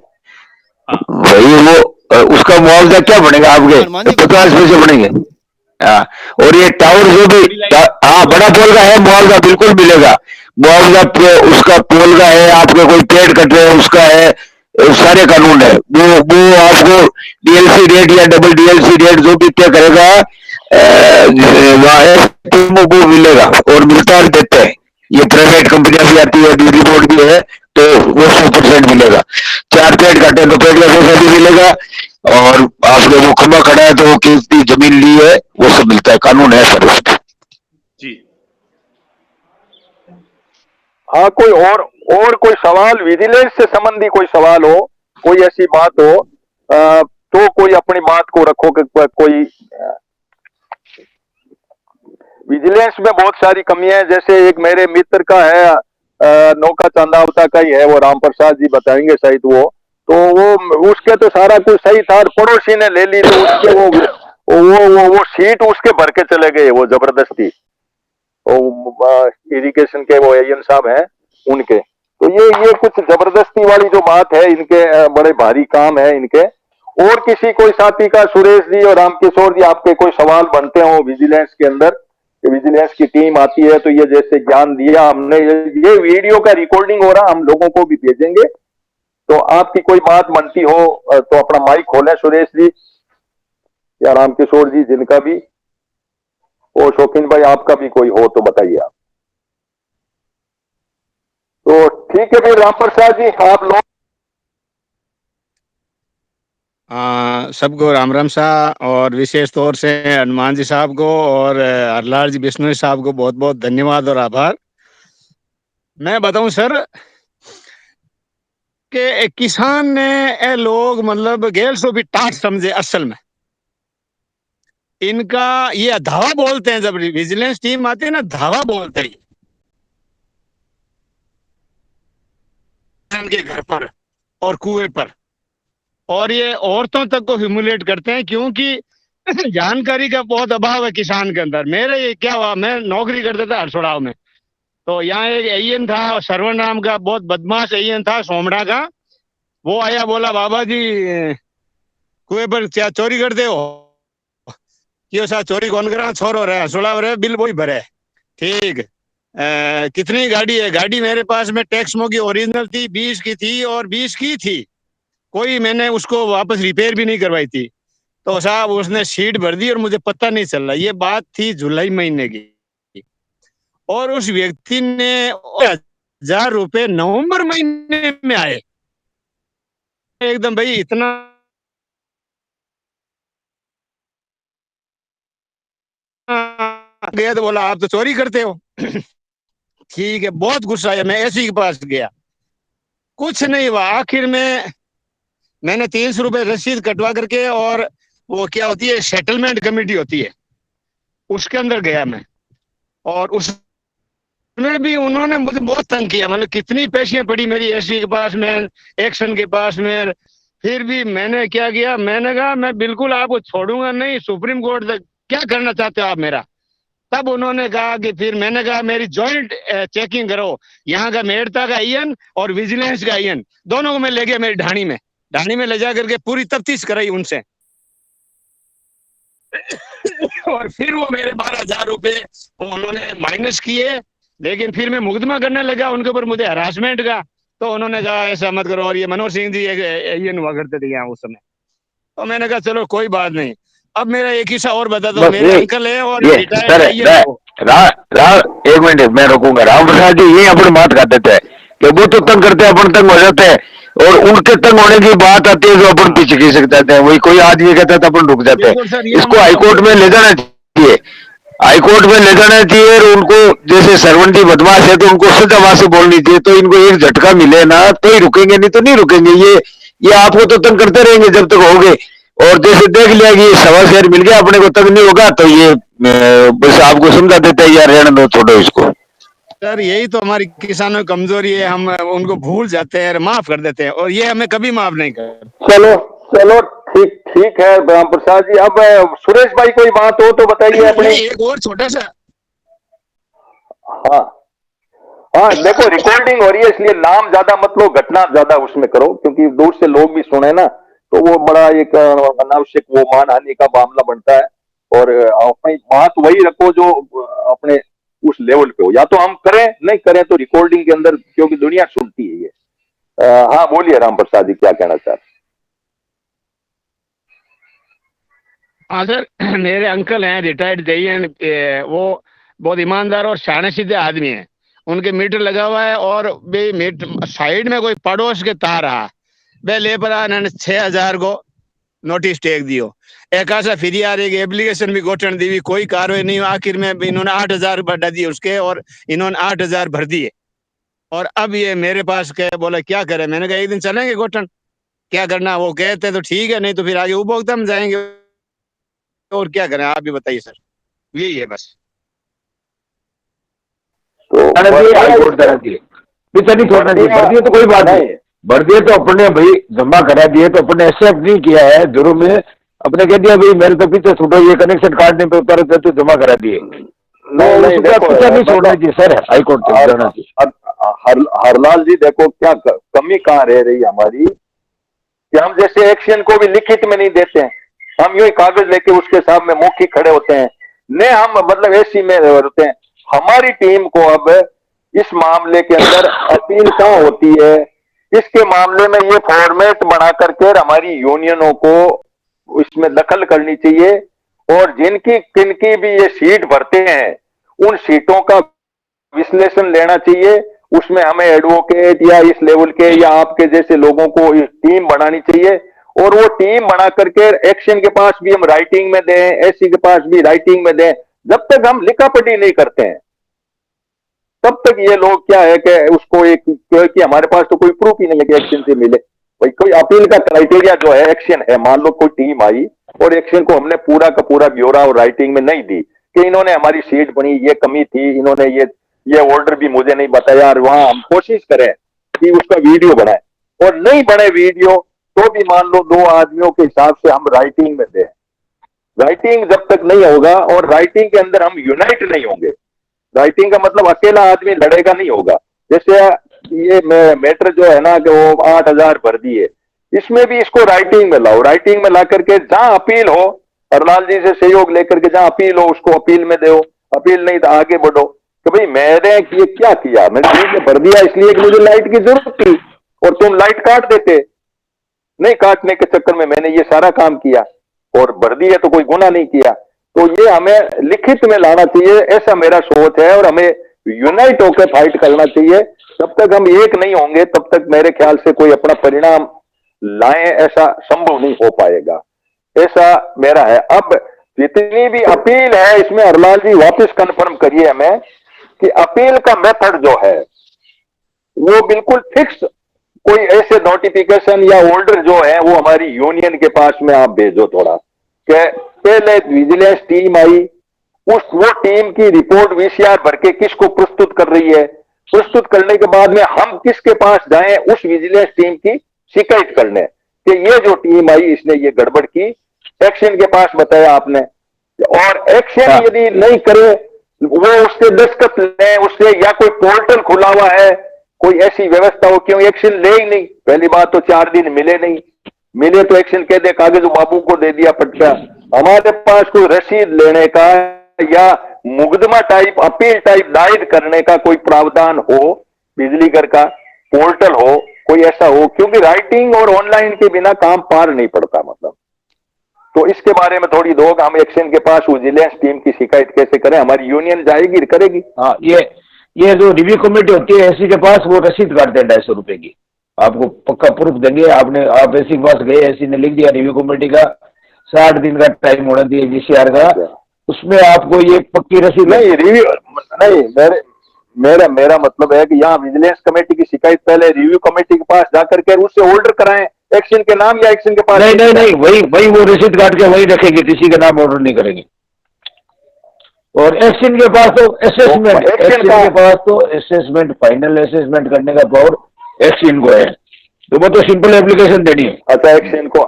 भाई, वो उसका मुआवजा क्या बनेगा आपके, 50 पैसे बनेंगे। हाँ, और ये टावर जो भी, हाँ बड़ा पोल का है, मुआवजा बिल्कुल मिलेगा। मुआवजा उसका पोल का है, आपके कोई पेड़ कट रहे हैं उसका है, सारे कानून है। वो आपको डीएलसी रेट या डबल डीएलसी रेट जो भी तय करेगा वो मिलेगा, और मिलता है देते हैं। ये प्राइवेट कंपनियां भी आती है, बिजली बोर्ड भी है, तो वो 100% मिलेगा। 4 पेड़ काटे तो पेड़ का पैसा भी मिलेगा, और आपने वो खंबा खड़ा है तो वो कितनी जमीन ली है वो सब मिलता है, कानून है सर उसमें जी। हाँ कोई और कोई सवाल विजिलेंस से संबंधी कोई सवाल हो, कोई ऐसी बात हो, तो कोई अपनी बात को रखो कि कोई विजिलेंस में बहुत सारी कमियां हैं। जैसे एक मेरे मित्र का है, नौका चांदावता का ही है, वो राम प्रसाद जी बताएंगे शायद तो वो उसके तो सारा कुछ सही था, पड़ोसी ने ले ली, तो उसके वो सीट उसके भर के चले गए वो जबरदस्ती, इरिगेशन के वो एएन साहब हैं उनके। तो ये कुछ जबरदस्ती वाली जो बात है, इनके बड़े भारी काम है इनके। और किसी कोई साथी का, सुरेश जी और रामकिशोर जी, आपके कोई सवाल बनते हो विजिलेंस के अंदर? विजिलेंस की टीम आती है तो ये जैसे ज्ञान दिया हमने, ये वीडियो का रिकॉर्डिंग हो रहा, हम लोगों को भी भेजेंगे, तो आपकी कोई बात बनती हो तो अपना माइक खोलें, सुरेश जी या रामकिशोर जी, जिनका भी, और शौकीन भाई आपका भी कोई हो तो बताइए आप। तो ठीक है फिर राम प्रसाद जी, आप लोग सबको राम राम साहब, और विशेष तौर से हनुमान जी साहब को और हरलाल जी बिश्नोई साहब को बहुत बहुत धन्यवाद और आभार। मैं बताऊं सर कि किसान ने ए लोग मतलब 150 भी टाट समझे असल में। इनका ये धावा बोलते हैं, जब विजिलेंस टीम आती है ना धावा बोलते हैं किसान के घर पर और कुएं पर, और ये औरतों तक को ह्यूमिलेट करते हैं क्योंकि जानकारी का बहुत अभाव है किसान के अंदर। मेरे ये क्या हुआ, मैं नौकरी करता था हरसोड़ाव में, तो यहाँ एक एएन था सरवण नाम का, बहुत बदमाश एएन था सोमड़ा का। वो आया बोला बाबा जी कुएं पर क्या चोरी करते हो, क्यों सा चोरी कौन करा, छोरो रहे हरसोड़ाव रहे बिल वही भरे। ठीक कितनी गाड़ी है, गाड़ी मेरे पास में टेक्समो की ओरिजिनल थी, 20 की थी और 20 की थी, कोई मैंने उसको वापस रिपेयर भी नहीं करवाई थी। तो साहब उसने सीट भर दी और मुझे पता नहीं चल रहा। ये बात थी जुलाई महीने की, और उस व्यक्ति ने 1000 रुपए नवंबर महीने में आए एकदम। भाई इतना गया तो बोला आप तो चोरी करते हो। ठीक है, बहुत गुस्सा आया, मैं एसपी के पास गया, कुछ नहीं हुआ। आखिर में मैंने 300 रुपए रसीद कटवा करके, और वो क्या होती है सेटलमेंट कमेटी होती है, उसके अंदर गया मैं, और उसमें भी उन्होंने मुझे बहुत तंग किया। मतलब कितनी पेशियां पड़ी मेरी एसपी के पास में, एक्शन के पास में, फिर भी मैंने क्या किया, मैंने कहा मैं बिल्कुल आपको छोड़ूंगा नहीं, सुप्रीम कोर्ट तक क्या करना चाहते हो आप मेरा। तब उन्होंने कहा कि फिर मैंने कहा मेरी जॉइंट चेकिंग करो, यहाँ का मेड़ता का आईएन और विजिलेंस का आईएन दोनों को मैं ले गया मेरी ढाणी में ले जा करके पूरी तफ्तीश कराई उनसे। और फिर वो मेरे 12,000 रुपए उन्होंने माइनस किए, लेकिन फिर मैं मुकदमा करने लगा उनके ऊपर, मुझे हरासमेंट का। तो उन्होंने कहा ऐसा मत करो, और ये मनोहर सिंह जी ये हुआ करते थे यहाँ उस समय। तो मैंने कहा चलो कोई बात नहीं। अब मेरा एक किस्सा और बता दो, बस मेरे ये अंकल है और ये रिटायर्ड सर आईएएस है वो। एक मिनट मैं रोकूंगा। राम प्रसाद जी ये अपनी बात कर देते हैं कि वो तो तंग करते हैं, अपन तंग हो जाते हैं, और उनके तंग होने की बात आती है जो अपन पीछे खींच सकते हैं। वही कोई आदमी कहता है तो अपन रुक जाते हैं। बिल्कुल सर, ये इसको हमारी हाईकोर्ट में कमजोरी ले है। जाना चाहिए, हाईकोर्ट में ले जाना चाहिए, और उनको जैसे सरवण जी बदमाश है तो उनको सजा वहां से बोलनी चाहिए, तो इनको एक झटका मिले ना तो ही रुकेंगे, नहीं तो नहीं रुकेंगे। ये आपको तो तंग करते रहेंगे जब तक होगे। और जैसे देख लिया कि ये 1.25 मिल गया अपने को, तंग नहीं होगा तो ये बस आपको समझा देते हैं यार रहने दो, छोड़ो इसको। सर यही तो हमारी किसानों की कमजोरी है, हम उनको भूल जाते हैं, माफ कर देते हैं, और ये हमें कभी माफ नहीं कर। चलो चलो ठीक ठीक है राम प्रसाद जी। अब सुरेश भाई कोई बात हो तो बताइए अपनी। नहीं, एक और छोटा सा। हाँ हाँ, देखो रिकॉर्डिंग हो रही है इसलिए नाम ज्यादा मत लो, घटना ज्यादा उसमें करो, क्योंकि दूर से लोग भी सुने ना तो वो बड़ा एक अनावश्यक वो मानहानि का मामला बनता है। और अपनी बात वही रखो जो अपने उस लेवल पे हो, या तो हम करें नहीं करें तो रिकॉर्डिंग के अंदर, क्योंकि दुनिया सुनती है ये। हाँ बोलिए राम प्रसाद जी, क्या कहना चाहते हैं? हाँ सर, मेरे अंकल हैं रिटायर्ड जेईएन, वो बहुत ईमानदार और शाने सीधे आदमी हैं। उनके मीटर लगा हुआ है, और वे मीटर साइड में कोई पड़ोस के तार रहा, वे ले पड़ा, इन्होंने 6,000 को नोटिस टेक दियो। एक आशा फिर यार एक एप्लीकेशन भी गोठन दी, कोई कार्रवाई नहीं हुई। आखिर में इन्होंने 8,000 बढ़ा दिए उसके, और इन्होंने 8,000 भर दिए। और अब ये मेरे पास कहे, बोला क्या करे। मैंने कहा एक दिन चलेंगे गोठन, क्या करना। वो कहते तो ठीक है, नहीं तो फिर आगे उपभोक्ता में जाएंगे, और क्या करें आप भी बताइए सर, यही है बस। तो हाईकोर्ट करा दिए, पीछे नहीं छोड़ना चाहिए। भर दिए तो कोई बात नहीं, भर दिए तो अपने भाई जमा करा दिए, तो अपने एक्सेप्ट नहीं किया है जुर्म में, अपने कह दिया भाई मेरे तो पीछे छूटो, ये कनेक्शन काटने पे उतारे थे तो जमा करा दिए। नहीं नहीं देखो, पीछे नहीं छोड़ना चाहिए सर, हाईकोर्ट तक जाना चाहिए। हरलाल जी देखो क्या कमी कहाँ रह रही है हमारी, कि हम जैसे एक्शन को भी लिखित में नहीं देते हैं, हम यूं ही कागज लेके उसके सामने मौखिक खड़े होते हैं, ने हम मतलब ऐसी में होते हैं। हमारी टीम को अब इस मामले के अंदर अपील कहाँ होती है, इसके मामले में ये फॉर्मेट बना करके हमारी यूनियनों को इसमें दखल करनी चाहिए, और जिनकी किनकी भी ये सीट भरते हैं उन सीटों का विश्लेषण लेना चाहिए, उसमें हमें एडवोकेट या इस लेवल के या आपके जैसे लोगों को टीम बनानी चाहिए, और वो टीम बना करके एक्शन के पास भी हम राइटिंग में दें, एससी के पास भी राइटिंग में दें। जब तक हम लिखापढ़ी नहीं करते हैं तब तक ये लोग क्या है कि उसको एक कि हमारे पास तो कोई प्रूफ ही नहीं है कि एक्शन से मिले। भाई कोई अपील का क्राइटेरिया जो है एक्शन है। मान लो कोई टीम आई और एक्शन को हमने पूरा का पूरा ब्यौरा और राइटिंग में नहीं दी कि इन्होंने हमारी सीट बनी, ये कमी थी, इन्होंने ये ऑर्डर भी मुझे नहीं बताया, और वहां हम कोशिश करें कि उसका वीडियो बनाए और नहीं बने वीडियो तो भी मान लो 2 आदमियों के हिसाब से हम राइटिंग में दें। राइटिंग जब तक नहीं होगा और राइटिंग के अंदर हम यूनाइट नहीं होंगे, राइटिंग का मतलब अकेला आदमी लड़ेगा नहीं होगा। जैसे ये मैटर जो है ना कि वो 8,000 भर दिए, इसमें भी इसको राइटिंग में लाओ, राइटिंग में ला करके जहां अपील हो हरलाल जी से सहयोग लेकर के जहां अपील हो उसको अपील में दो, अपील नहीं तो आगे बढ़ो कि भाई मैंने ये क्या किया, मैंने भर दिया इसलिए कि मुझे लाइट की जरूरत थी और तुम लाइट काट देते, नहीं काटने के चक्कर में मैंने ये सारा काम किया और भर दिया तो कोई गुनाह नहीं किया। तो ये हमें लिखित में लाना चाहिए, ऐसा मेरा सोच है, और हमें यूनाइट होकर फाइट करना चाहिए। जब तक हम एक नहीं होंगे तब तक मेरे ख्याल से कोई अपना परिणाम लाएं ऐसा संभव नहीं हो पाएगा, ऐसा मेरा है। अब जितनी भी अपील है इसमें हरलाल जी वापस कंफर्म करिए हमें कि अपील का मेथड जो है वो बिल्कुल फिक्स, कोई ऐसे नोटिफिकेशन या ऑर्डर जो है वो हमारी यूनियन के पास में आप भेजो थोड़ा, कि पहले विजिलेंस टीम आई, वो टीम की रिपोर्ट वीसीआर भर के किसको प्रस्तुत कर रही है, प्रस्तुत करने के बाद में हम किसके पास जाएं उस विजिलेंस टीम की शिकायत करने कि ये जो टीम आई इसने ये गड़बड़ की, एक्शन के पास बताया आपने, और एक्शन यदि नहीं करे वो उससे दस्तखत ले उससे, या कोई पोर्टल खुला हुआ है, कोई ऐसी व्यवस्था हो, क्यों एक्शन ले ही नहीं। पहली बात तो 4 दिन मिले नहीं, मिले तो एक्शन कह दे कागज बाबू को दे दिया पट्टा। हमारे पास कोई रसीद लेने का या मुकदमा टाइप अपील टाइप दायर करने का कोई प्रावधान हो, बिजली घर का पोर्टल हो, कोई ऐसा हो, क्योंकि राइटिंग और ऑनलाइन के बिना काम पार नहीं पड़ता मतलब। तो इसके बारे में थोड़ी दो, हम एक्शन के पास विजिलेंस टीम की शिकायत कैसे करें, हमारी यूनियन जाएगी करेगी। हाँ, ये जो रिव्यू कमेटी होती है एसी के पास वो रसीद काटते हैं 250 रुपए की, आपको पक्का प्रूफ देंगे। आप एसी के पास गए, एसी ने लिख दिया रिव्यू कमेटी का 60 दिन का टाइम होना चाहिए वीसीआर का, उसमें आपको ये पक्की रसीद नहीं रिव्यू नहीं, मेरा मतलब है कि यहाँ विजिलेंस कमेटी की शिकायत पहले रिव्यू कमेटी के पास जाकर के उससे ऑर्डर कराएं एक्शन के नाम, या एक्शन के पास नहीं वही वो रसीद काट के वही रखेंगे, किसी के नाम ऑर्डर नहीं करेंगे। और एक्शन के पास तो असेसमेंट, एक्शन के पास तो असेसमेंट, फाइनल असेसमेंट करने का पावर एक्शन को है, तो वो तो सिंपल एप्लीकेशन देनी है। अच्छा एक्शन को,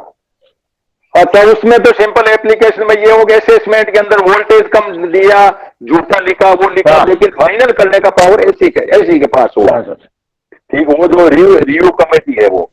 अच्छा उसमें तो सिंपल एप्लीकेशन में ये हो गया असेसमेंट के अंदर वोल्टेज कम दिया, झूठा लिखा, वो लिखा, लेकिन फाइनल करने का पावर एसी के पास हुआ। ठीक, वो जो रिव्यू कमेटी है वो,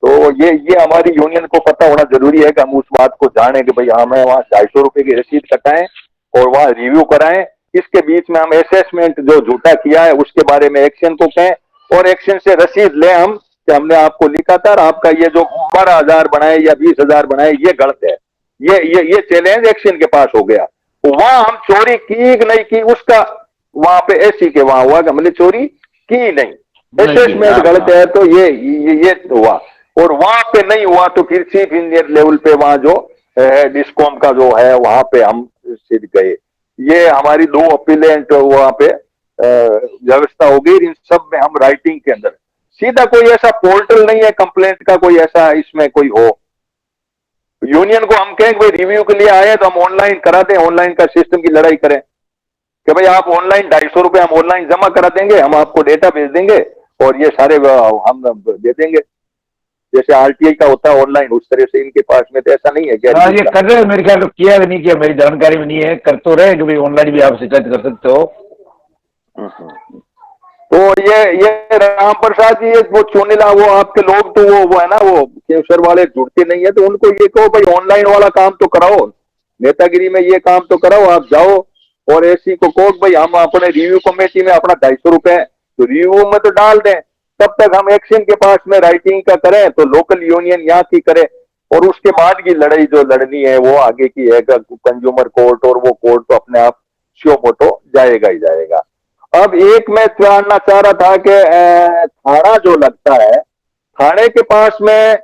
तो ये हमारी यूनियन को पता होना जरूरी है कि हम उस बात को जाने कि भाई हमें वहां 250 रुपए की रसीद कटाएं और वहां रिव्यू कराएं, इसके बीच में हम असेसमेंट जो झूठा किया है उसके बारे में एक्शन को कहें, और एक्शन से रसीद लें हम कि हमने आपको लिखा था और आपका ये जो 12,000 बनाए या 20,000 बनाए ये गलत है। ये चैलेंज एक्शन के पास हो गया। तो वहां हम चोरी की कि नहीं की उसका वहां पे एसी के वहां हुआ कि हमने चोरी की नहीं, असेसमेंट गलत है, तो ये हुआ। और वहां पे नहीं हुआ तो फिर चीफ इंजीनियर लेवल पे वहां जो डिस्कॉम का जो है वहां पे हम सीध गए। ये हमारी 2 अपीलेंट वहां पे व्यवस्था हो गई। इन सब में हम राइटिंग के अंदर सीधा, कोई ऐसा पोर्टल नहीं है कंप्लेंट का, कोई ऐसा इसमें कोई हो। यूनियन को हम कहें भाई रिव्यू के लिए आए तो हम ऑनलाइन करा दें, ऑनलाइन का सिस्टम की लड़ाई करें कि भाई आप ऑनलाइन 250 रुपए हम ऑनलाइन जमा करा देंगे, हम आपको डेटा भेज देंगे और ये सारे हम दे देंगे, जैसे आरटीआई का होता है ऑनलाइन, उस तरह से इनके पास में तो ऐसा नहीं है क्या? हाँ, ये कर रहे हैं मेरे ख्याल, किया भी नहीं किया मेरी जानकारी में नहीं है, कर तो रहे कि भाई ऑनलाइन भी आप शिकायत कर सकते हो। तो ये राम प्रसाद जी वो चुनिला वो आपके लोग तो वो है ना, वो केसर वाले जुड़ते नहीं है, तो उनको ये कहो भाई ऑनलाइन वाला काम तो कराओ, नेतागिरी में ये काम तो कराओ, आप जाओ और एसी को कहो भाई हम अपने रिव्यू कमेटी में अपना 250 रुपए तो रिव्यू में तो डाल दें, तब तक हम एक्शन के पास में राइटिंग का करें तो लोकल यूनियन यहाँ की करे, और उसके बाद की लड़ाई जो लड़नी है वो आगे की है कंज्यूमर कोर्ट, और वो कोर्ट तो अपने आप श्यो मोटो जाएगा ही जाएगा। अब एक मैं जानना चाह रहा था कि थाना जो लगता है, थाने के पास में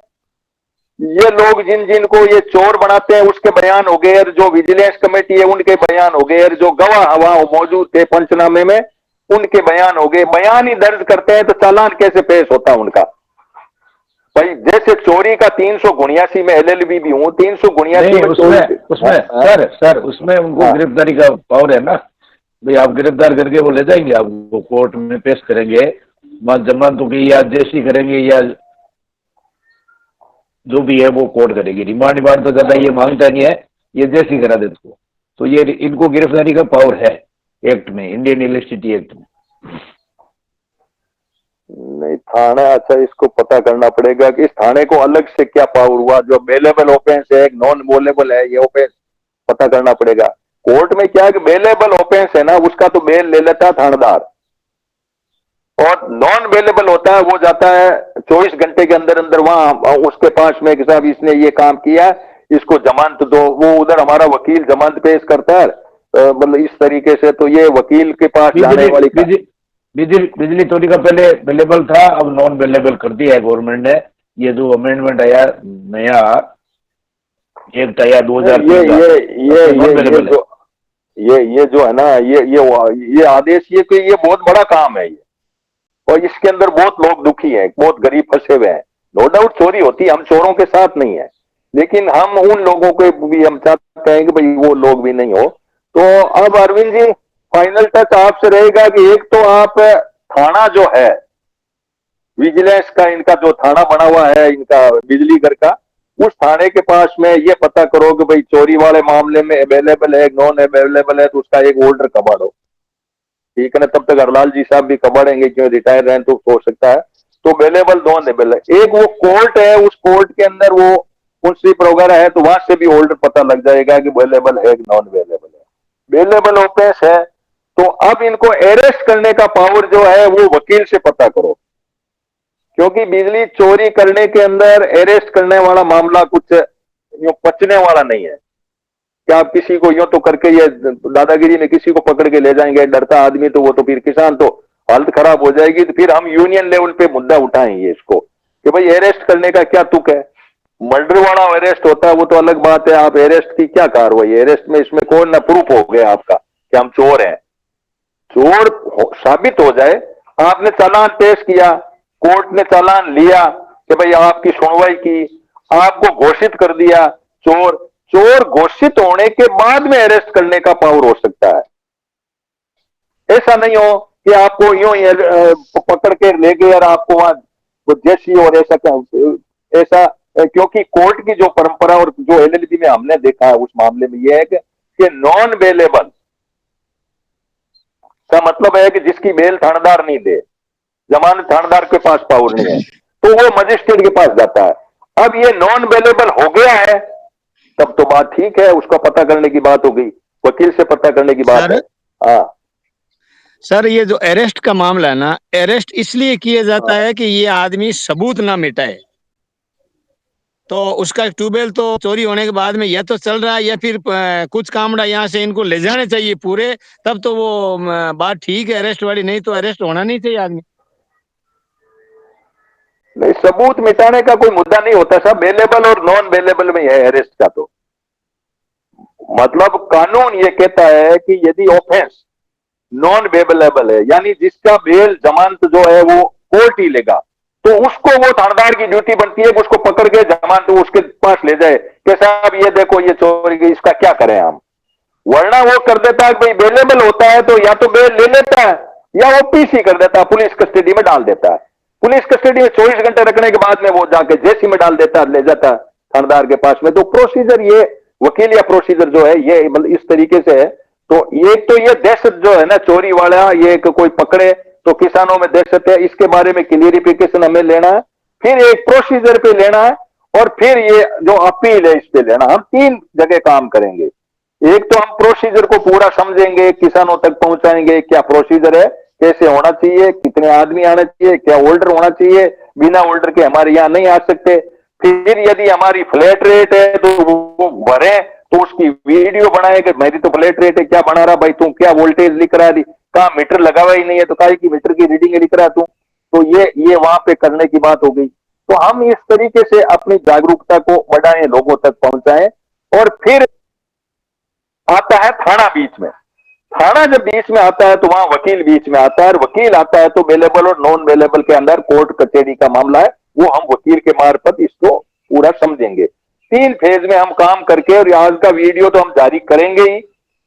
ये लोग जिन जिनको ये चोर बनाते हैं उसके बयान हो गए, और जो विजिलेंस कमेटी है उनके बयान हो गए, और जो गवाह वहां मौजूद थे पंचनामे में उनके बयान हो गए। बयान ही दर्ज करते हैं तो चालान कैसे पेश होता है उनका? भाई जैसे चोरी का 379 में एलएलबी भी हूँ, 379 नहीं, में उसमें उसमें सर उसमें उनको हाँ। गिरफ्तारी का पावर है ना भाई। आप गिरफ्तार करके वो ले जाएंगे, आपको कोर्ट में पेश करेंगे, जमानतों की या जेसी करेंगे या जो भी है वो कोर्ट करेगी। रिमांड तो ज्यादा ये मांगता नहीं है, ये जेसी करा दे उसको। तो ये इनको गिरफ्तारी का पावर है एक्ट में, इंडियन इलेक्ट्रिसिटी एक्ट में। नहीं थाना, अच्छा इसको पता करना पड़ेगा कि इस थाने को अलग से क्या पावर हुआ, जो बेलेबल ऑफेंस है, एक नॉन बेलेबल है, ये ऑफेंस पता करना पड़ेगा। कोर्ट में क्या है कि बेलेबल ऑफेंस है ना, उसका तो बेल ले लेता है थानेदार, और नॉन बेलेबल होता है वो जाता है 24 घंटे के अंदर अंदर वहां उसके पास में कि साहब इसने ये काम किया, इसको जमानत दो। वो उधर हमारा वकील जमानत पेश करता है, मतलब इस तरीके से। तो ये वकील के पास जाने वाली बिजली चोरी का पहले अवेलेबल था, अब नॉन अवेलेबल कर दिया है गवर्नमेंट ने। ये जो अमेंडमेंट आया नया एक्ट आया 2003 ये जो है ना, ये आदेश, ये बहुत बड़ा काम है ये, और इसके अंदर बहुत लोग दुखी हैं, बहुत गरीब फंसे हुए हैं। नो डाउट चोरी होती है, हम चोरों के साथ नहीं है, लेकिन हम उन लोगों को भी हम चाहते हैं कि भाई वो लोग भी नहीं हो। तो अब अरविंद जी फाइनल टच आपसे रहेगा कि एक तो आप थाना जो है विजिलेंस का, इनका जो थाना बना हुआ है इनका बिजली घर का, उस थाने के पास में ये पता करो कि भाई चोरी वाले मामले में अवेलेबल है, नॉन अवेलेबल है, तो उसका एक ऑर्डर कबाड़ो, ठीक है ना। तब तक हरलाल जी साहब भी कबाड़ेंगे क्यों, रिटायर रहे तो हो सकता है। तो अवेलेबल नॉन अवेलेबल, एक वो कोर्ट है, उस कोर्ट के अंदर वो मुंसिफ वगैरह है, तो वहां से भी ऑर्डर पता लग जाएगा कि अवेलेबल है नॉन अवेलेबल है। अवेलेबल ऑफेंस है तो अब इनको अरेस्ट करने का पावर जो है वो वकील से पता करो, क्योंकि बिजली चोरी करने के अंदर अरेस्ट करने वाला मामला कुछ यूं पचने वाला नहीं है कि आप किसी को यूं तो करके ये दादागिरी में किसी को पकड़ के ले जाएंगे, डरता आदमी तो वो तो फिर किसान तो हालत खराब हो जाएगी। तो फिर हम यूनियन लेवल पे मुद्दा उठाएंगे इसको कि भाई अरेस्ट करने का क्या तुक है। मर्डर वाला अरेस्ट होता है वो तो अलग बात है, आप अरेस्ट की क्या कार्रवाई, अरेस्ट में इसमें कौन ना प्रूफ हो गया आपका कि हम चोर हैं। चोर साबित हो जाए, आपने चालान पेश किया, कोर्ट ने चालान लिया कि भाई आपकी सुनवाई की, आपको घोषित कर दिया चोर, चोर घोषित होने के बाद में अरेस्ट करने का पावर हो सकता है। ऐसा नहीं हो कि आपको यूं पकड़ के ले गए और आपको वहां जैसी और ऐसा क्योंकि कोर्ट की जो परंपरा और जो एलएलबी में हमने देखा है उस मामले में यह है कि नॉन बेलेबल का मतलब है कि जिसकी बेल थानेदार नहीं दे, जमानत थानेदार के पास पावर नहीं है, तो वो मजिस्ट्रेट के पास जाता है। अब ये नॉन बेलेबल हो गया है, तब तो बात ठीक है, उसका पता करने की बात हो गई, वकील से पता करने की बात है। हाँ सर, ये जो अरेस्ट का मामला है ना, अरेस्ट इसलिए किया जाता है कि ये आदमी सबूत ना मिटाए। तो उसका ट्यूबवेल तो चोरी होने के बाद में या तो चल रहा है या फिर कुछ कामड़ा यहाँ से इनको ले जाने चाहिए पूरे, तब तो वो बात ठीक है अरेस्ट वाली, नहीं तो अरेस्ट होना नहीं चाहिए आदमी। नहीं, सबूत मिटाने का कोई मुद्दा नहीं होता साहब, बेलेबल और नॉन बेलेबल में है अरेस्ट का। तो मतलब कानून ये कहता है कि यदि ऑफेंस नॉन बेलेबल है, यानी जिसका बेल जमानत जो है वो कोर्ट ही लेगा, तो उसको वो थानेदार की ड्यूटी बनती है कि उसको पकड़ के जमानत उसके पास ले जाए कि साहब ये देखो ये चोरी की, इसका क्या करें हम। वरना वो कर देता है भाई बेलेबल होता है तो या तो बेल ले लेता है या वो पीसी कर देता है, पुलिस कस्टडी में डाल देता है। पुलिस कस्टडी में 24 घंटे रखने के बाद में वो जाके जेसी में डाल देता है, ले जाता है थानेदार के पास में। तो प्रोसीजर ये वकील या प्रोसीजर जो है ये मतलब इस तरीके से है। तो ये दहशत जो है ना चोरी वाला, ये कोई पकड़े तो किसानों में दहशत है, इसके बारे में क्लियरिफिकेशन हमें लेना है, फिर एक प्रोसीजर पे लेना है, और फिर ये जो अपील है इस पे लेना। हम 3 जगह काम करेंगे। एक तो हम प्रोसीजर को पूरा समझेंगे, किसानों तक पहुंचाएंगे क्या प्रोसीजर है, कैसे होना चाहिए, कितने आदमी आने चाहिए, क्या ऑर्डर होना चाहिए, बिना ऑर्डर के हमारे यहाँ नहीं आ सकते। फिर यदि हमारी फ्लैट रेट है तो वो भरे, तो उसकी वीडियो बनाए कि मेरी तो फ्लैट रेट है, क्या बना रहा भाई, तू क्या वोल्टेज लिख रहा है, कहा मीटर लगा हुआ ही नहीं है तो काहे की मीटर की रीडिंग लिख रहा तू, तो ये वहां पे करने की बात हो गई। तो हम इस तरीके से अपनी जागरूकता को बढ़ाएं, लोगों तक पहुंचाएं। और फिर आता है थाना बीच में। थाना जब बीच में आता है तो वहां वकील बीच में आता है, और वकील आता है तो अवेलेबल और नॉन अवेलेबल के अंदर कोर्ट कचहरी का मामला है, वो हम वकील के मार्फत इसको पूरा समझेंगे। 3 फेज में हम काम करके, और आज का वीडियो तो हम जारी करेंगे ही,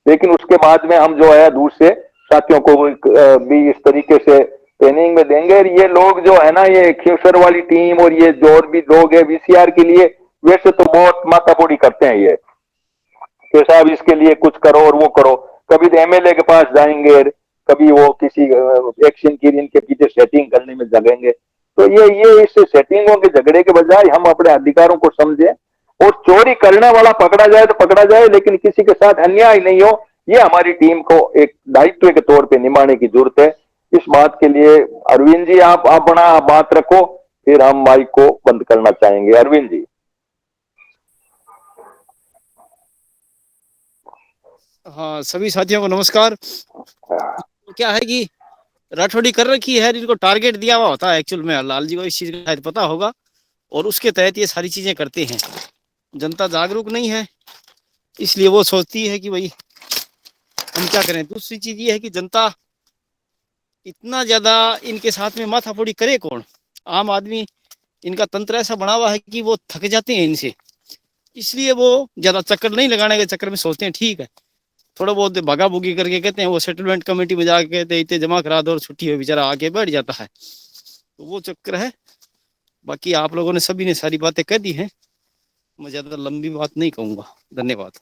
लेकिन उसके बाद में हम जो है दूसरे साथियों को भी इस तरीके से ट्रेनिंग में देंगे। और ये लोग जो है ना, ये खेसर वाली टीम और ये जो और भी लोग है वीसीआर के लिए, वैसे तो बहुत माथापोड़ी करते हैं ये कि साहब इसके लिए कुछ करो और वो करो। कभी तो एमएलए के पास जाएंगे, कभी वो किसी एक्शन की इनके पीछे सेटिंग करने में जगेंगे। तो ये इस सेटिंगों के झगड़े के बजाय हम अपने अधिकारों को समझें, और चोरी करने वाला पकड़ा जाए तो पकड़ा जाए, लेकिन किसी के साथ अन्याय नहीं हो, ये हमारी टीम को एक दायित्व के तौर पे निभाने की जरूरत है। इस बात के लिए अरविंद जी आप अपना बात रखो, फिर हम माइक को बंद करना चाहेंगे। अरविंद जी। हाँ, सभी साथियों को नमस्कार। क्या है कि राठौड़ी कर रखी है, इनको टारगेट दिया हुआ होता है एक्चुअल में, लाल जी को इस चीज का शायद पता होगा, और उसके तहत ये सारी चीजें करते हैं। जनता जागरूक नहीं है, इसलिए वो सोचती है कि भाई हम क्या करें। दूसरी चीज ये है कि जनता इतना ज्यादा इनके साथ में माथाफोड़ी करे कौन। आम आदमी, इनका तंत्र ऐसा बना हुआ है कि वो थक जाते हैं इनसे, इसलिए वो ज्यादा चक्कर नहीं लगाने के चक्कर में सोचते हैं ठीक है, थोड़ा बहुत भागा भूगी करके कहते हैं, वो सेटलमेंट कमेटी में जाके कहते हैं इतने जमा करा दो और छुट्टी हो, बेचारा आके बैठ जाता है। तो वो चक्कर है। बाकी आप लोगों ने सभी ने सारी बातें कह दी हैं, मैं ज्यादा लंबी बात नहीं कहूंगा। धन्यवाद।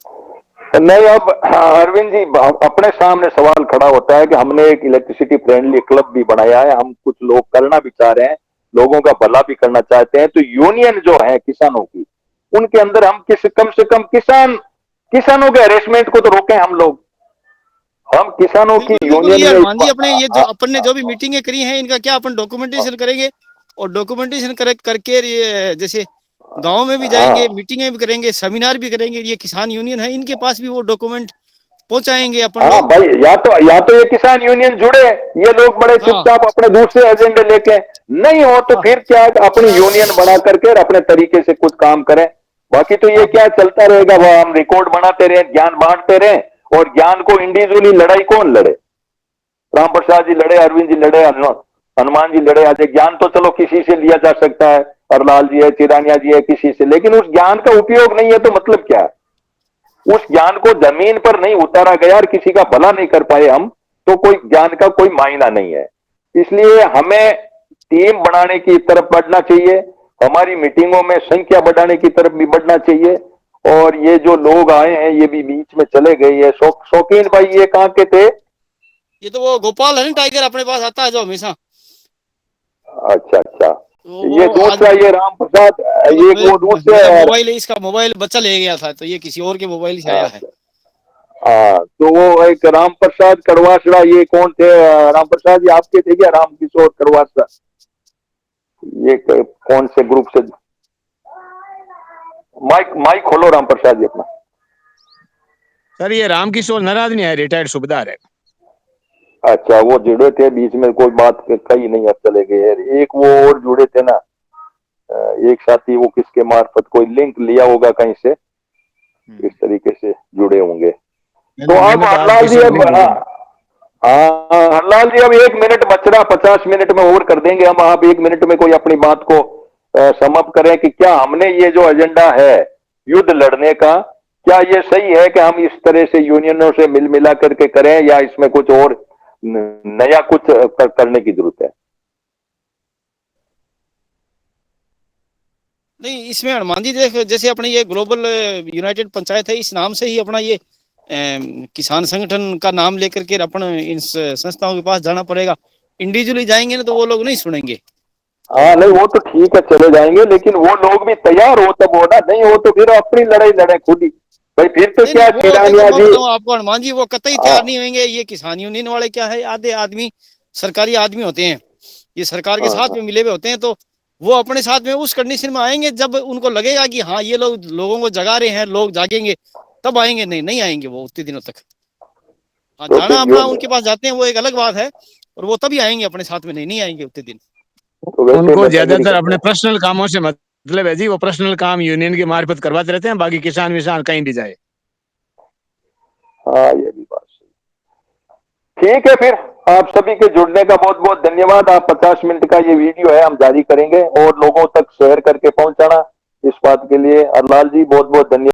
नहीं, अब अरविंद जी अपने सामने सवाल खड़ा होता है कि हमने एक इलेक्ट्रिसिटी फ्रेंडली क्लब भी बनाया है, हम कुछ लोग करना भी चाह रहे हैं, लोगों का भला भी करना चाहते हैं, तो यूनियन जो है किसानों की, उनके अंदर हम कम से कम किसानों के हरेसमेंट को तो रोकें हम लोग। हम किसानों की यूनियन यार में मान जी, अपने ये जो अपन ने जो भी मीटिंगें करी हैं, इनका क्या अपन डॉक्यूमेंटेशन करेंगे, और डॉक्यूमेंटेशन करके ये जैसे गांव में भी जाएंगे, मीटिंगें भी करेंगे, सेमिनार भी करेंगे। ये किसान यूनियन है, इनके पास भी वो डॉक्यूमेंट पहुंचाएंगे अपन हाँ लोग। भाई, या तो ये किसान यूनियन जुड़े, ये लोग बड़े चुपचाप अपने दूसरे एजेंडे लेके, नहीं हो तो फिर क्या अपनी यूनियन बना करके और अपने तरीके से कुछ काम करें। बाकी तो ये क्या चलता रहेगा, वो हम रिकॉर्ड बनाते रहे, ज्ञान बांटते रहे, और ज्ञान को इंडिविजुअली लड़ाई कौन लड़े। राम प्रसाद जी लड़े, अरविंद जी लड़े, हनुमान जी लड़े, आज ज्ञान तो चलो किसी से लिया जा सकता है, हरलाल जी है, चिरानिया जी है, किसी से, लेकिन उस ज्ञान का उपयोग नहीं है तो मतलब क्या है। उस ज्ञान को जमीन पर नहीं उतारा गया और किसी का भला नहीं कर पाए हम, तो कोई ज्ञान का कोई मायना नहीं है। इसलिए हमें टीम बनाने की तरफ बढ़ना चाहिए, हमारी मीटिंगों में संख्या बढ़ाने की तरफ भी बढ़ना चाहिए। और ये जो लोग आए हैं ये भी बीच में चले गए, ये शौकीन भाई ये कहाँ के थे? ये तो वो गोपाल है ना, टाइगर अपने पास आता है जो हमेशा। अच्छा, तो ये दूसरा, ये राम प्रसाद, ये वो दूसरे मोबाइल, इसका मोबाइल बच्चा ले गया था, तो ये किसी और के मोबाइल से आया है। हाँ, तो वो एक राम प्रसाद कड़वासड़ा, ये कौन थे? राम प्रसाद जी आपके थे क्या? राम किशोर कड़वासड़ा, ये कौन से ग्रुप से? माइक खोलो राम प्रसाद जी अपना। सर ये रामकिशोर नाराज नहीं है, रिटायर्ड सूबेदार है। अच्छा, वो जुड़े थे बीच में, कोई बात कही नहीं, अब चले गए। एक वो और जुड़े थे ना, एक साथी, वो किसके मार्फत कोई लिंक लिया होगा कहीं से, इस तरीके से जुड़े होंगे। तो अब हरलाल जी, अब हरलाल जी अब 1 मिनट बच रहा, 50 मिनट में और कर देंगे हम। आप 1 मिनट में कोई अपनी बात को समअप करें कि क्या हमने ये जो एजेंडा है युद्ध लड़ने का, क्या ये सही है कि हम इस तरह से यूनियनों से मिल मिला करके करें, या इसमें कुछ और नया कुछ करने की जरूरत है? नहीं, इसमें हनुमान जी देख, जैसे अपने ये ग्लोबल यूनाइटेड पंचायत है, इस नाम से ही अपना ये किसान संगठन का नाम लेकर के अपन इन संस्थाओं के पास जाना पड़ेगा। इंडिविजुअली जाएंगे ना तो वो लोग नहीं सुनेंगे। हाँ, नहीं वो तो ठीक है, चले जाएंगे, लेकिन वो लोग भी तैयार हो तब होना, नहीं हो तो फिर अपनी लड़ाई लड़े खुद ही भाई। फिर तो क्या चिरानिया जी, आपको हनुमान जी, वो कतई तैयार नहीं होंगे। ये किसान यूनियन वाले क्या है, आधे आदमी सरकारी आदमी होते हैं, ये सरकार के साथ में मिले हुए होते हैं, तो वो अपने साथ में उस कंडीशन में आएंगे जब उनको लगेगा कि हाँ ये लोग लोगों को जगा रहे हैं, लोग जागेंगे, तब आएंगे। नहीं आएंगे वो उतने दिनों तक। हाँ, तो जाना फिर अपना जो- उनके पास जाते हैं वो एक अलग बात है, और वो तभी आएंगे अपने साथ में, नहीं आएंगे उतने दिन। तो वैसे उनको नेतागिरी ज्यादातर करते अपने हैं। पर्सनल कामों से मतलब है जी, वो पर्सनल काम यूनियन के मार्फत करवाते रहते हैं, बाकी किसान विसान कहीं भी जाए। हाँ, ये भी बात सही। ठीक है, फिर आप सभी के जुड़ने का बहुत बहुत धन्यवाद। आप 50 मिनट का ये वीडियो है हम जारी करेंगे और लोगों तक शेयर करके पहुंचाना, इस बात के लिए अरलाल जी बहुत बहुत धन्यवाद।